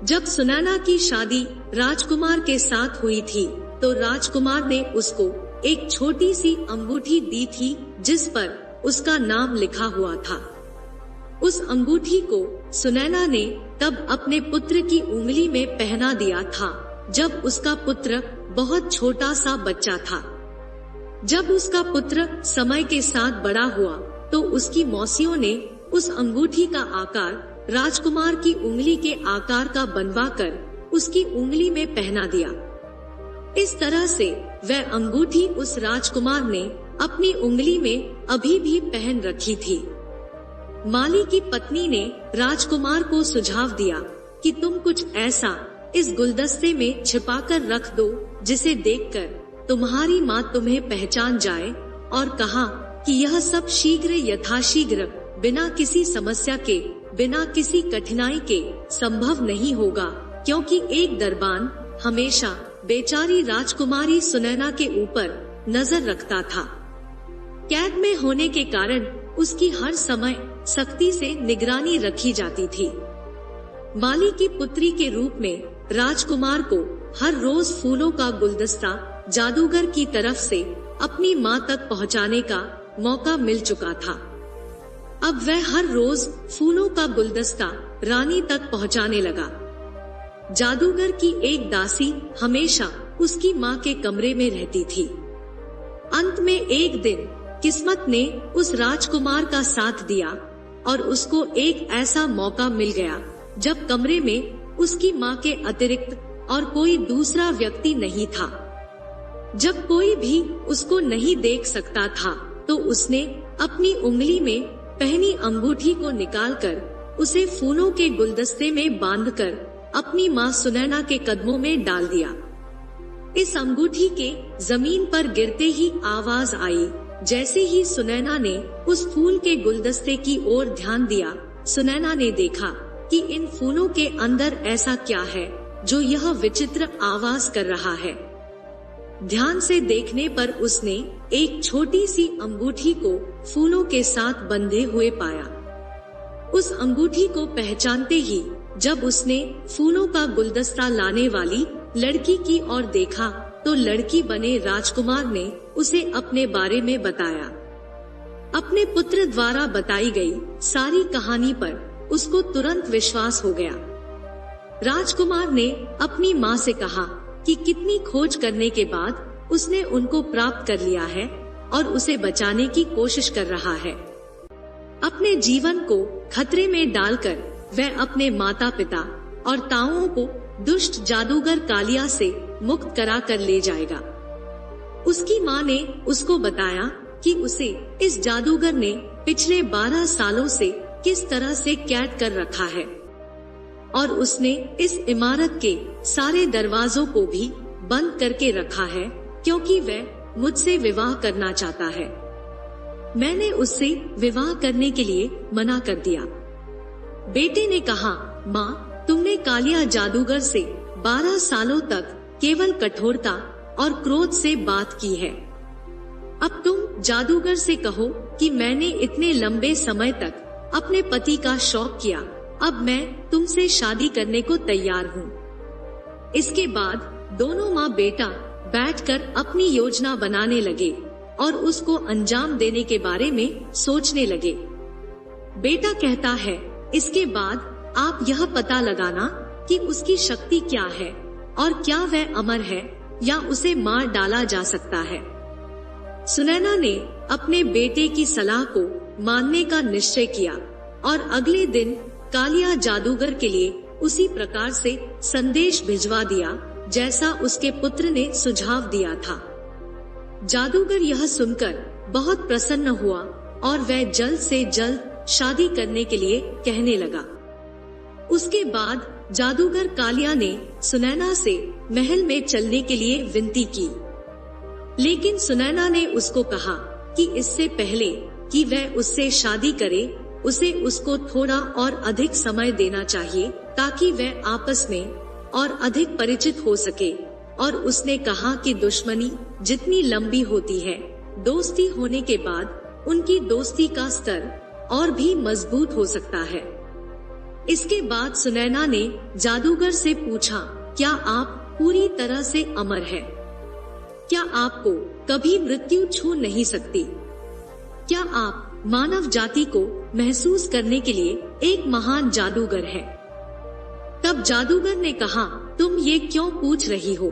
जब सुनैना की शादी राजकुमार के साथ हुई थी तो राजकुमार ने उसको एक छोटी सी अंगूठी दी थी जिस पर उसका नाम लिखा हुआ था। उस अंगूठी को सुनैना ने तब अपने पुत्र की उंगली में पहना दिया था जब उसका पुत्र बहुत छोटा सा बच्चा था। जब उसका पुत्र समय के साथ बड़ा हुआ तो उसकी मौसियों ने उस अंगूठी का आकार राजकुमार की उंगली के आकार का बनवाकर उसकी उंगली में पहना दिया। इस तरह से वह अंगूठी उस राजकुमार ने अपनी उंगली में अभी भी पहन रखी थी। माली की पत्नी ने राजकुमार को सुझाव दिया कि तुम कुछ ऐसा इस गुलदस्ते में छिपाकर रख दो जिसे देखकर तुम्हारी माँ तुम्हें पहचान जाए, और कहा कि यह सब शीघ्र यथाशीघ्र बिना किसी समस्या के, बिना किसी कठिनाई के संभव नहीं होगा, क्योंकि एक दरबान हमेशा बेचारी राजकुमारी सुनैना के ऊपर नजर रखता था। कैद में होने के कारण उसकी हर समय सख्ती से निगरानी रखी जाती थी। माली की पुत्री के रूप में राजकुमार को हर रोज फूलों का गुलदस्ता जादूगर की तरफ से अपनी माँ तक पहुँचाने का मौका मिल चुका था। अब वह हर रोज फूलों का गुलदस्ता रानी तक पहुँचाने लगा। जादूगर की एक दासी हमेशा उसकी माँ के कमरे में रहती थी। अंत में एक दिन किस्मत ने उस राजकुमार का साथ दिया और उसको एक ऐसा मौका मिल गया जब कमरे में उसकी माँ के अतिरिक्त और कोई दूसरा व्यक्ति नहीं था। जब कोई भी उसको नहीं देख सकता था तो उसने अपनी उंगली में पहनी अंगूठी को निकालकर उसे फूलों के गुलदस्ते में बांधकर अपनी माँ सुनैना के कदमों में डाल दिया। इस अंगूठी के जमीन पर गिरते ही आवाज आई। जैसे ही सुनैना ने उस फूल के गुलदस्ते की ओर ध्यान दिया, सुनैना ने देखा कि इन फूलों के अंदर ऐसा क्या है जो यह विचित्र आवाज कर रहा है। ध्यान से देखने पर उसने एक छोटी सी अंगूठी को फूलों के साथ बंधे हुए पाया। उस अंगूठी को पहचानते ही जब उसने फूलों का गुलदस्ता लाने वाली लड़की की ओर देखा तो लड़की बने राजकुमार ने उसे अपने बारे में बताया। अपने पुत्र द्वारा बताई गई सारी कहानी पर उसको तुरंत विश्वास हो गया। राजकुमार ने अपनी माँ से कहा कि कितनी खोज करने के बाद उसने उनको प्राप्त कर लिया है और उसे बचाने की कोशिश कर रहा है। अपने जीवन को खतरे में डालकर वह अपने माता पिता और ताऊओं को दुष्ट जादूगर कालिया से मुक्त करा कर ले जाएगा। उसकी माँ ने उसको बताया कि उसे इस जादूगर ने पिछले 12 सालों से किस तरह से कैद कर रखा है। और उसने इस इमारत के सारे दरवाजों को भी बंद करके रखा है, क्योंकि वह मुझसे विवाह करना चाहता है। मैंने उससे विवाह करने के लिए मना कर दिया। बेटे ने कहा, माँ, तुमने कालिया जादूगर से 12 सालों तक केवल कठोरता और क्रोध से बात की है। अब तुम जादूगर से कहो कि मैंने इतने लंबे समय तक अपने पति का शौक किया, अब मैं तुमसे शादी करने को तैयार हूँ। इसके बाद दोनों माँ बेटा बैठकर अपनी योजना बनाने लगे और उसको अंजाम देने के बारे में सोचने लगे। बेटा कहता है, इसके बाद आप यह पता लगाना कि उसकी शक्ति क्या है और क्या वह अमर है या उसे मार डाला जा सकता है। सुनैना ने अपने बेटे की सलाह को मानने का निश्चय किया और अगले दिन कालिया जादूगर के लिए उसी प्रकार से संदेश भिजवा दिया जैसा उसके पुत्र ने सुझाव दिया था। जादूगर यह सुनकर बहुत प्रसन्न हुआ और वह जल्द से जल्द शादी करने के लिए कहने लगा। उसके बाद जादूगर कालिया ने सुनैना से महल में चलने के लिए विनती की, लेकिन सुनैना ने उसको कहा कि इससे पहले कि वह उससे शादी करे, उसे उसको थोड़ा और अधिक समय देना चाहिए ताकि वह आपस में और अधिक परिचित हो सके। और उसने कहा कि दुश्मनी जितनी लंबी होती है, दोस्ती होने के बाद उनकी दोस्ती का स्तर और भी मजबूत हो सकता है। इसके बाद सुनैना ने जादूगर से पूछा, क्या आप पूरी तरह से अमर हैं? क्या आपको कभी मृत्यु छू नहीं सकती? क्या आप मानव जाति को महसूस करने के लिए एक महान जादूगर हैं? तब जादूगर ने कहा, तुम ये क्यों पूछ रही हो?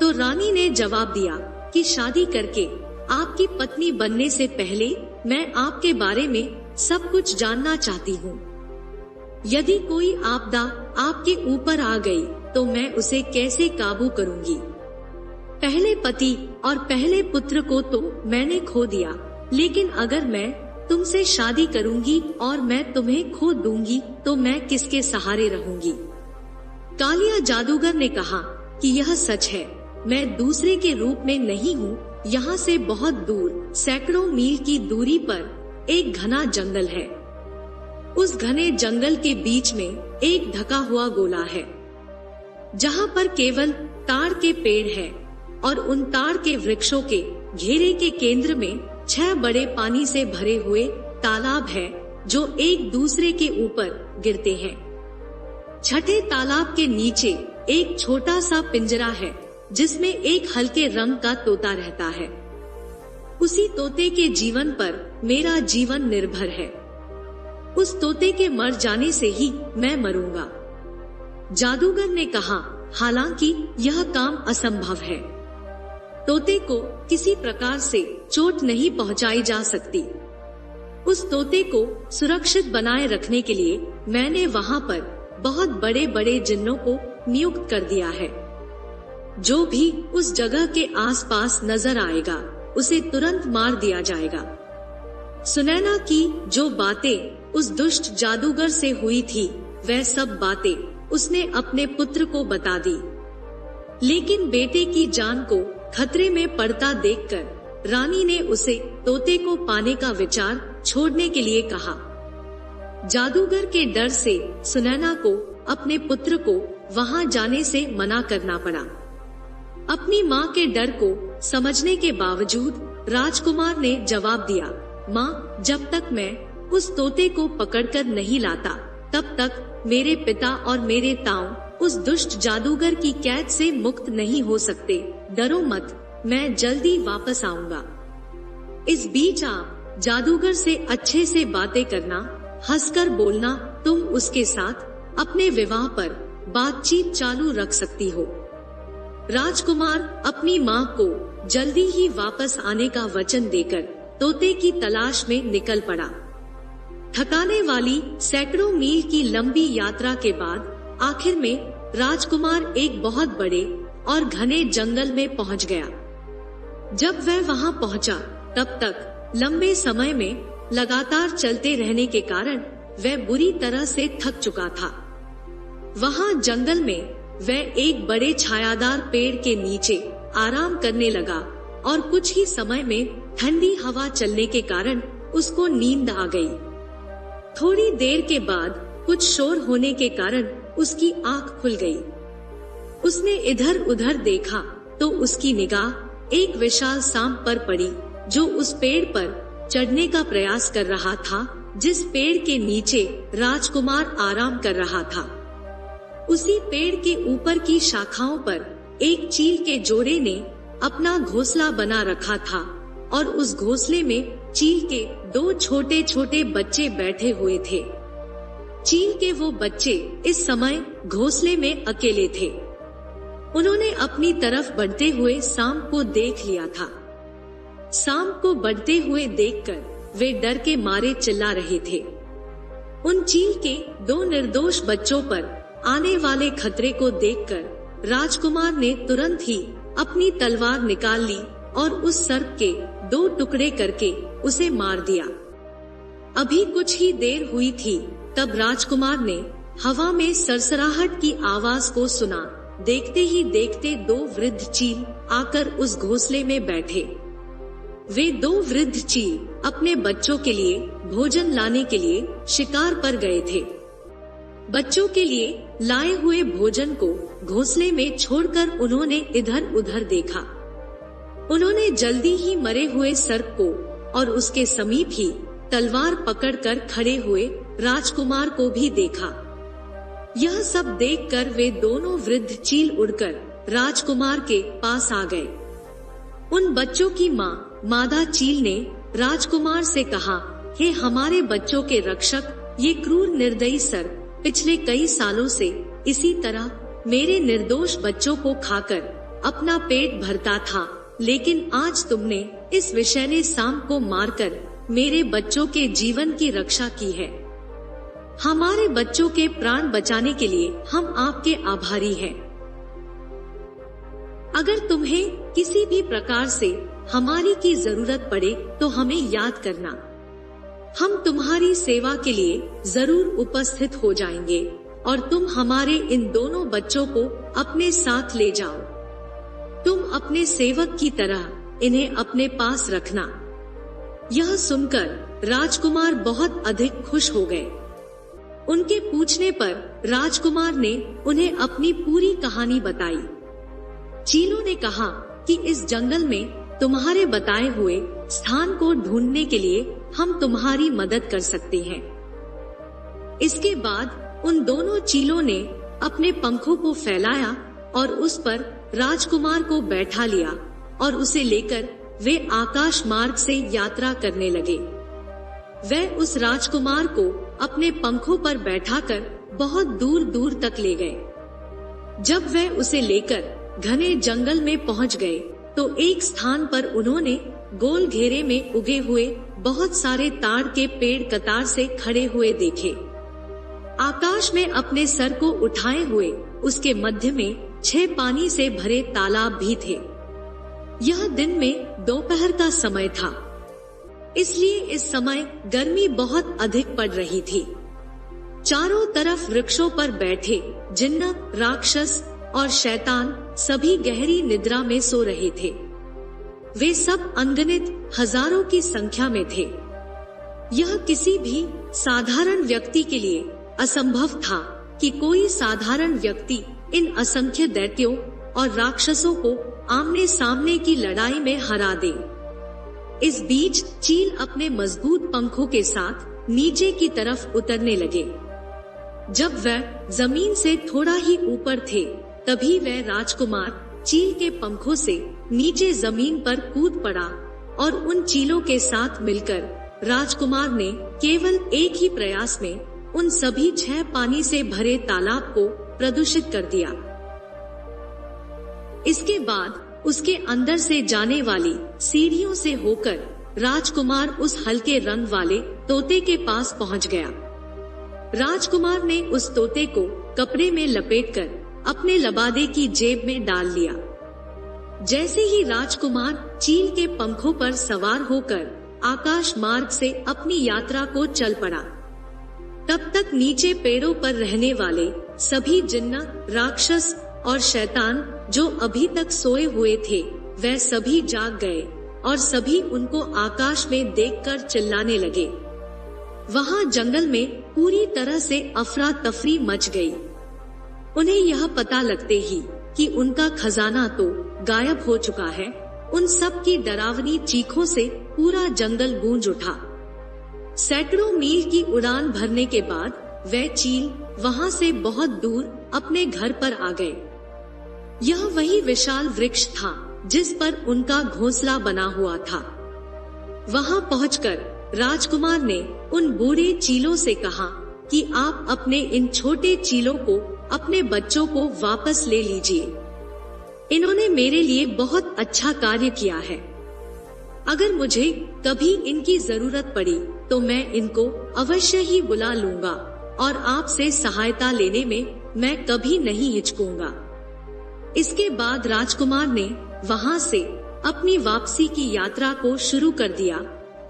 तो रानी ने जवाब दिया कि शादी करके आपकी पत्नी बनने से पहले मैं आपके बारे में सब कुछ जानना चाहती हूँ। यदि कोई आपदा आपके ऊपर आ गई तो मैं उसे कैसे काबू करूँगी? पहले पति और पहले पुत्र को तो मैंने खो दिया, लेकिन अगर मैं तुमसे शादी करूँगी और मैं तुम्हें खो दूंगी तो मैं किसके सहारे रहूंगी? कालिया जादूगर ने कहा कि यह सच है, मैं दूसरे के रूप में नहीं हूँ। यहाँ से बहुत दूर सैकड़ों मील की दूरी पर एक घना जंगल है। उस घने जंगल के बीच में एक ढका हुआ गोला है, जहाँ पर केवल ताड़ के पेड़ है और उन ताड़ के वृक्षों के घेरे के केंद्र में 6 बड़े पानी से भरे हुए तालाब है जो एक दूसरे के ऊपर गिरते हैं। छठे तालाब के नीचे एक छोटा सा पिंजरा है जिसमें एक हल्के रंग का तोता रहता है। उसी तोते के जीवन पर मेरा जीवन निर्भर है। उस तोते के मर जाने से ही मैं मरूंगा। जादूगर ने कहा, हालांकि यह काम असंभव है। तोते को किसी प्रकार से चोट नहीं पहुंचाई जा सकती। उस तोते को सुरक्षित बनाए रखने के लिए मैंने वहाँ पर बहुत बड़े बड़े जिन्नों को नियुक्त कर दिया है। जो भी उस जगह के आसपास नजर आएगा उसे तुरंत मार दिया जाएगा। सुनैना की जो बातें उस दुष्ट जादूगर से हुई थी, वह सब बातें उसने अपने पुत्र को बता दी, लेकिन बेटे की जान को खतरे में पड़ता देखकर रानी ने उसे तोते को पाने का विचार छोड़ने के लिए कहा। जादूगर के डर से सुनैना को अपने पुत्र को वहां जाने से मना करना पड़ा। अपनी माँ के डर को समझने के बावजूद राजकुमार ने जवाब दिया, माँ, जब तक मैं उस तोते को पकड़कर नहीं लाता तब तक मेरे पिता और मेरे ताऊ उस दुष्ट जादूगर की कैद से मुक्त नहीं हो सकते। डरो मत, मैं जल्दी वापस आऊंगा। इस बीच आप जादूगर से अच्छे से बातें करना, हंसकर बोलना, तुम उसके साथ अपने विवाह पर बातचीत चालू रख सकती हो। राजकुमार अपनी माँ को जल्दी ही वापस आने का वचन देकर तोते की तलाश में निकल पड़ा। थकाने वाली सैकड़ों मील की लंबी यात्रा के बाद आखिर में राजकुमार एक बहुत बड़े और घने जंगल में पहुंच गया। जब वह वहां पहुंचा तब तक लंबे समय में लगातार चलते रहने के कारण वह बुरी तरह से थक चुका था। वहां जंगल में वह एक बड़े छायादार पेड़ के नीचे आराम करने लगा और कुछ ही समय में ठंडी हवा चलने के कारण उसको नींद आ गई। थोड़ी देर के बाद कुछ शोर होने के कारण उसकी आंख खुल गई। उसने इधर उधर देखा तो उसकी निगाह एक विशाल सांप पर पड़ी जो उस पेड़ पर चढ़ने का प्रयास कर रहा था, जिस पेड़ के नीचे राजकुमार आराम कर रहा था। उसी पेड़ के ऊपर की शाखाओं पर एक चील के जोड़े ने अपना घोंसला बना रखा था और उस घोंसले में चील के 2 छोटे छोटे बच्चे बैठे हुए थे। चील के वो बच्चे इस समय घोंसले में अकेले थे। उन्होंने अपनी तरफ बढ़ते हुए सांप को देख लिया था। सांप को बढ़ते हुए देखकर वे डर के मारे चिल्ला रहे थे। उन चील के 2 निर्दोष बच्चों पर आने वाले खतरे को देखकर राजकुमार ने तुरंत ही अपनी तलवार निकाल ली और उस सर्प के 2 टुकड़े करके उसे मार दिया। अभी कुछ ही देर हुई थी तब राजकुमार ने हवा में सरसराहट की आवाज को सुना। देखते ही देखते 2 वृद्ध चील आकर उस घोंसले में बैठे। वे 2 वृद्ध चील अपने बच्चों के लिए भोजन लाने के लिए शिकार पर गए थे। बच्चों के लिए लाए हुए भोजन को घोंसले में छोड़कर उन्होंने इधर उधर देखा। उन्होंने जल्दी ही मरे हुए सर्प को और उसके समीप ही तलवार पकड़कर खड़े हुए राजकुमार को भी देखा। यह सब देखकर वे दोनों वृद्ध चील उड़कर राजकुमार के पास आ गए। उन बच्चों की माँ मादा चील ने राजकुमार से कहा, हे हमारे बच्चों के रक्षक, ये क्रूर निर्दयी सर्प पिछले कई सालों से इसी तरह मेरे निर्दोष बच्चों को खाकर अपना पेट भरता था, लेकिन आज तुमने इस विषैले सांप को मारकर मेरे बच्चों के जीवन की रक्षा की है। हमारे बच्चों के प्राण बचाने के लिए हम आपके आभारी हैं। अगर तुम्हें किसी भी प्रकार से हमारी की जरूरत पड़े तो हमें याद करना। हम तुम्हारी सेवा के लिए जरूर उपस्थित हो जाएंगे और तुम हमारे इन दोनों बच्चों को अपने साथ ले जाओ। तुम अपने सेवक की तरह इन्हें अपने पास रखना। यह सुनकर राजकुमार बहुत अधिक खुश हो गए। उनके पूछने पर राजकुमार ने उन्हें अपनी पूरी कहानी बताई। चीलों ने कहा कि इस जंगल में तुम्हारे बताए हुए स्थान को ढूंढने के लिए हम तुम्हारी मदद कर सकते हैं। इसके बाद उन दोनों चीलों ने अपने पंखों को फैलाया और उस पर राजकुमार को बैठा लिया और उसे लेकर वे आकाश मार्ग से यात्रा करने लगे। वह उस राजकुमार को अपने पंखों पर बैठाकर बहुत दूर दूर तक ले गए। जब वह उसे लेकर घने जंगल में पहुंच गए तो एक स्थान पर उन्होंने गोल घेरे में उगे हुए बहुत सारे ताड़ के पेड़ कतार से खड़े हुए देखे। आकाश में अपने सर को उठाए हुए उसके मध्य में 6 पानी से भरे तालाब भी थे। यह दिन में दोपहर का समय था, इसलिए इस समय गर्मी बहुत अधिक पड़ रही थी। चारों तरफ वृक्षों पर बैठे जिन्न, राक्षस और शैतान सभी गहरी निद्रा में सो रहे थे। वे सब अनगिनत हजारों की संख्या में थे। यह किसी भी साधारण व्यक्ति के लिए असंभव था कि कोई साधारण व्यक्ति इन असंख्य दैत्यों और राक्षसों को आमने सामने की लड़ाई में हरा दे। इस बीच चील अपने मजबूत पंखों के साथ नीचे की तरफ उतरने लगे। जब वह जमीन से थोड़ा ही ऊपर थे तभी वह राजकुमार चील के पंखों से नीचे जमीन पर कूद पड़ा और उन चीलों के साथ मिलकर राजकुमार ने केवल एक ही प्रयास में उन सभी 6 पानी से भरे तालाब को प्रदूषित कर दिया। इसके बाद उसके अंदर से जाने वाली सीढ़ियों से होकर राजकुमार उस हल्के रंग वाले तोते के पास पहुंच गया। राजकुमार ने उस तोते को कपड़े में लपेटकर अपने लबादे की जेब में डाल लिया। जैसे ही राजकुमार चील के पंखों पर सवार होकर आकाश मार्ग से अपनी यात्रा को चल पड़ा, तब तक नीचे पेड़ों पर रहने वाले सभी जिन्नत, राक्षस और शैतान जो अभी तक सोए हुए थे, वह सभी जाग गए और सभी उनको आकाश में देखकर चिल्लाने लगे। वहां जंगल में पूरी तरह से अफरा तफरी मच गई। उन्हें यह पता लगते ही कि उनका खजाना तो गायब हो चुका है, उन सब की डरावनी चीखों से पूरा जंगल गूंज उठा। सैकड़ों मील की उड़ान भरने के बाद वह चील वहां से बहुत दूर अपने घर पर आ गए। यह वही विशाल वृक्ष था जिस पर उनका घोंसला बना हुआ था। वहां पहुंचकर राजकुमार ने उन बूढ़े चीलों से कहा कि आप अपने इन छोटे चीलों को, अपने बच्चों को वापस ले लीजिए। इन्होंने मेरे लिए बहुत अच्छा कार्य किया है। अगर मुझे कभी इनकी जरूरत पड़ी तो मैं इनको अवश्य ही बुला लूंगा और आपसे सहायता लेने में मैं कभी नहीं हिचकूंगा। इसके बाद राजकुमार ने वहां से अपनी वापसी की यात्रा को शुरू कर दिया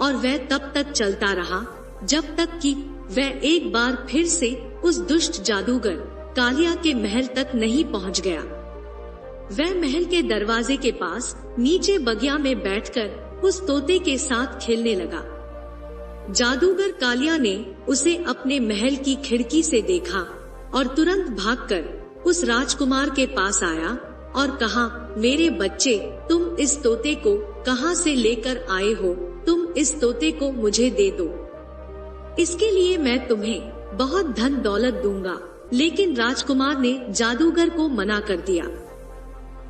और वह तब तक चलता रहा जब तक कि वह एक बार फिर से उस दुष्ट जादूगर कालिया के महल तक नहीं पहुंच गया। वह महल के दरवाजे के पास नीचे बगिया में बैठकर उस तोते के साथ खेलने लगा। जादूगर कालिया ने उसे अपने महल की खिड़की से देखा और तुरंत भागकर उस राजकुमार के पास आया और कहा, मेरे बच्चे, तुम इस तोते को कहां से लेकर आए हो? तुम इस तोते को मुझे दे दो। इसके लिए मैं तुम्हें बहुत धन दौलत दूंगा। लेकिन राजकुमार ने जादूगर को मना कर दिया।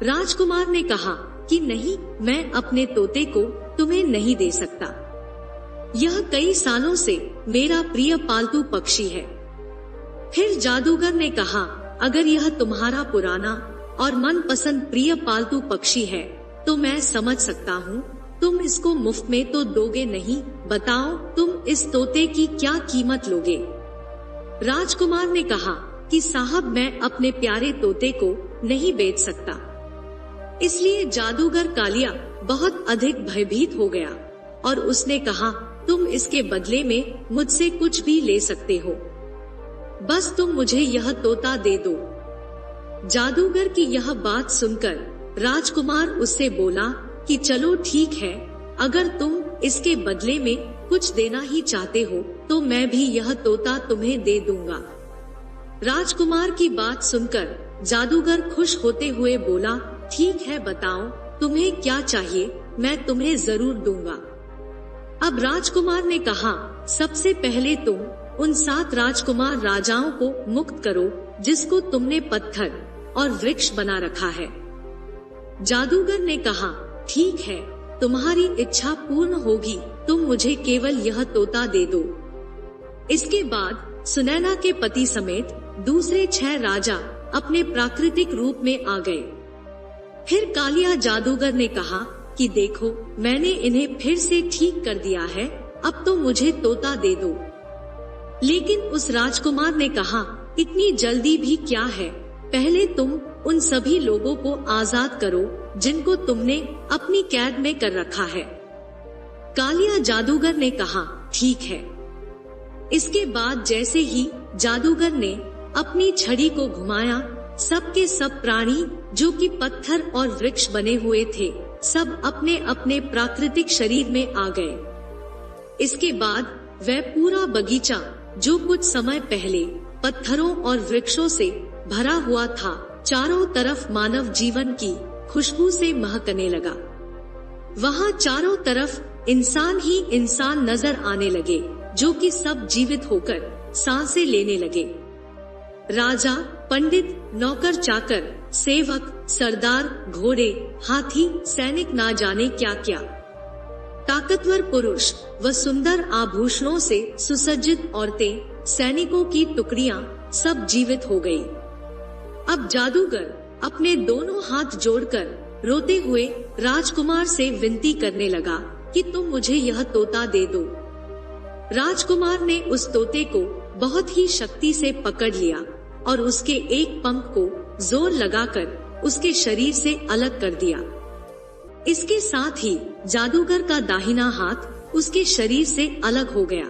राजकुमार ने कहा कि नहीं, मैं अपने तोते को तुम्हें नहीं दे सकता। यह कई सालों से मेरा प्रिय पालतू पक्षी है। फिर जादूगर ने कहा, अगर यह तुम्हारा पुराना और मनपसंद प्रिय पालतू पक्षी है तो मैं समझ सकता हूँ, तुम इसको मुफ्त में तो दोगे नहीं। बताओ, तुम इस तोते की क्या कीमत लोगे? राजकुमार ने कहा कि साहब, मैं अपने प्यारे तोते को नहीं बेच सकता। इसलिए जादूगर कालिया बहुत अधिक भयभीत हो गया और उसने कहा, तुम इसके बदले में मुझसे कुछ भी ले सकते हो, बस तुम मुझे यह तोता दे दो। जादूगर की यह बात सुनकर राजकुमार उससे बोला कि चलो ठीक है, अगर तुम इसके बदले में कुछ देना ही चाहते हो तो मैं भी यह तोता तुम्हें दे दूंगा। राजकुमार की बात सुनकर जादूगर खुश होते हुए बोला, ठीक है, बताओ तुम्हें क्या चाहिए, मैं तुम्हें जरूर दूंगा। अब राजकुमार ने कहा, सबसे पहले तुम उन 7 राजकुमार राजाओं को मुक्त करो जिसको तुमने पत्थर और वृक्ष बना रखा है। जादूगर ने कहा, ठीक है, तुम्हारी इच्छा पूर्ण होगी, तुम मुझे केवल यह तोता दे दो। इसके बाद सुनैना के पति समेत दूसरे 6 राजा अपने प्राकृतिक रूप में आ गए। फिर कालिया जादूगर ने कहा कि देखो, मैंने इन्हें फिर से ठीक कर दिया है, अब तो मुझे तोता दे दो। लेकिन उस राजकुमार ने कहा, इतनी जल्दी भी क्या है, पहले तुम उन सभी लोगों को आजाद करो जिनको तुमने अपनी कैद में कर रखा है। कालिया जादूगर ने कहा, ठीक है। इसके बाद जैसे ही जादूगर ने अपनी छड़ी को घुमाया, सब के सब प्राणी जो कि पत्थर और वृक्ष बने हुए थे, सब अपने अपने प्राकृतिक शरीर में आ गए। इसके बाद वह पूरा बगीचा जो कुछ समय पहले पत्थरों और वृक्षों से भरा हुआ था, चारों तरफ मानव जीवन की खुशबू से महकने लगा। वहाँ चारों तरफ इंसान ही इंसान नजर आने लगे, जो कि सब जीवित होकर सांसें लेने लगे। राजा, पंडित, नौकर चाकर, सेवक, सरदार, घोड़े, हाथी, सैनिक, ना जाने क्या क्या। ताकतवर पुरुष व सुंदर आभूषणों से सुसज्जित औरतें, सैनिकों की टुकड़ियां सब जीवित हो गई। अब जादूगर अपने दोनों हाथ जोड़कर रोते हुए राजकुमार से विनती करने लगा कि तुम मुझे यह तोता दे दो। राजकुमार ने उस तोते को बहुत ही शक्ति से पकड़ लिया और उसके एक पंख को जोर लगाकर उसके शरीर से अलग कर दिया। इसके साथ ही जादूगर का दाहिना हाथ उसके शरीर से अलग हो गया।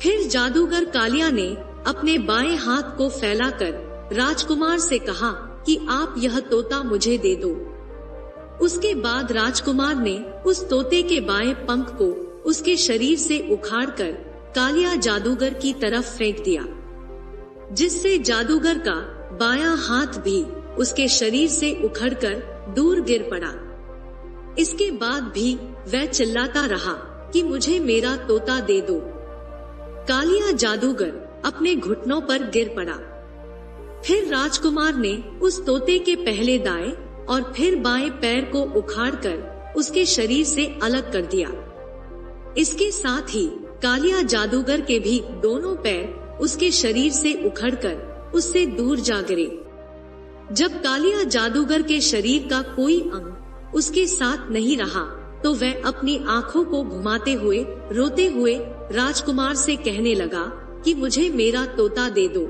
फिर जादूगर कालिया ने अपने बाएं हाथ को फैलाकर राजकुमार से कहा कि आप यह तोता मुझे दे दो। उसके बाद राजकुमार ने उस तोते के बाएं पंख को उसके शरीर से उखाड़कर कालिया जादूगर की तरफ फेंक दिया, जिससे जादूगर का बायां हाथ भी उसके शरीर से उखड़कर दूर गिर पड़ा। इसके बाद भी वह चिल्लाता रहा कि मुझे मेरा तोता दे दो। कालिया जादूगर अपने घुटनों पर गिर पड़ा। फिर राजकुमार ने उस तोते के पहले दाएं और फिर बाएं पैर को उखाड़कर उसके शरीर से अलग कर दिया। इसके साथ ही कालिया जादूगर के भी दोनों पैर उसके शरीर से उखड़कर उससे दूर जा गिरे। जब कालिया जादूगर के शरीर का कोई अंग उसके साथ नहीं रहा तो वह अपनी आंखों को घुमाते हुए रोते हुए राजकुमार से कहने लगा कि मुझे मेरा तोता दे दो।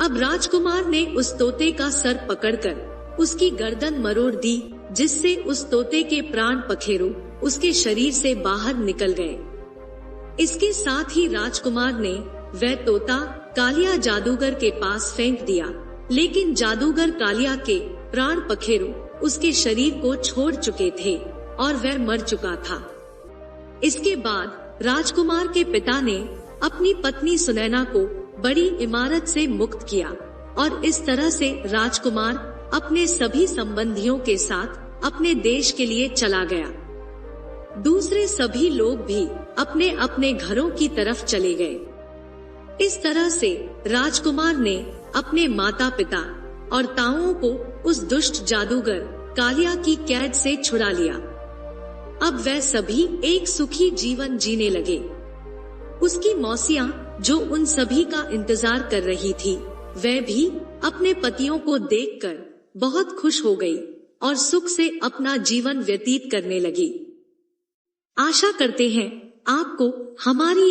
अब राजकुमार ने उस तोते का सर पकड़कर उसकी गर्दन मरोड़ दी, जिससे उस तोते के प्राण पखेरु उसके शरीर से बाहर निकल गए। इसके साथ ही राजकुमार ने वह तोता कालिया जादूगर के पास फेंक दिया, लेकिन जादूगर कालिया के प्राण पखेरु उसके शरीर को छोड़ चुके थे और वह मर चुका था। इसके बाद राजकुमार के पिता ने अपनी पत्नी सुनैना को बड़ी इमारत से मुक्त किया और इस तरह से राजकुमार अपने सभी संबंधियों के साथ अपने देश के लिए चला गया। दूसरे सभी लोग भी अपने अपने घरों की तरफ चले गए। इस तरह से राजकुमार ने अपने माता पिता और ताऊओं को उस दुष्ट जादूगर कालिया की कैद से छुड़ा लिया। अब वह सभी एक सुखी जीवन जीने लगे। उसकी मौसियां जो उन सभी का इंतजार कर रही थी, वह भी अपने पतियों को देखकर बहुत खुश हो गई और सुख से अपना जीवन व्यतीत करने लगी। आशा करते हैं आपको हमारी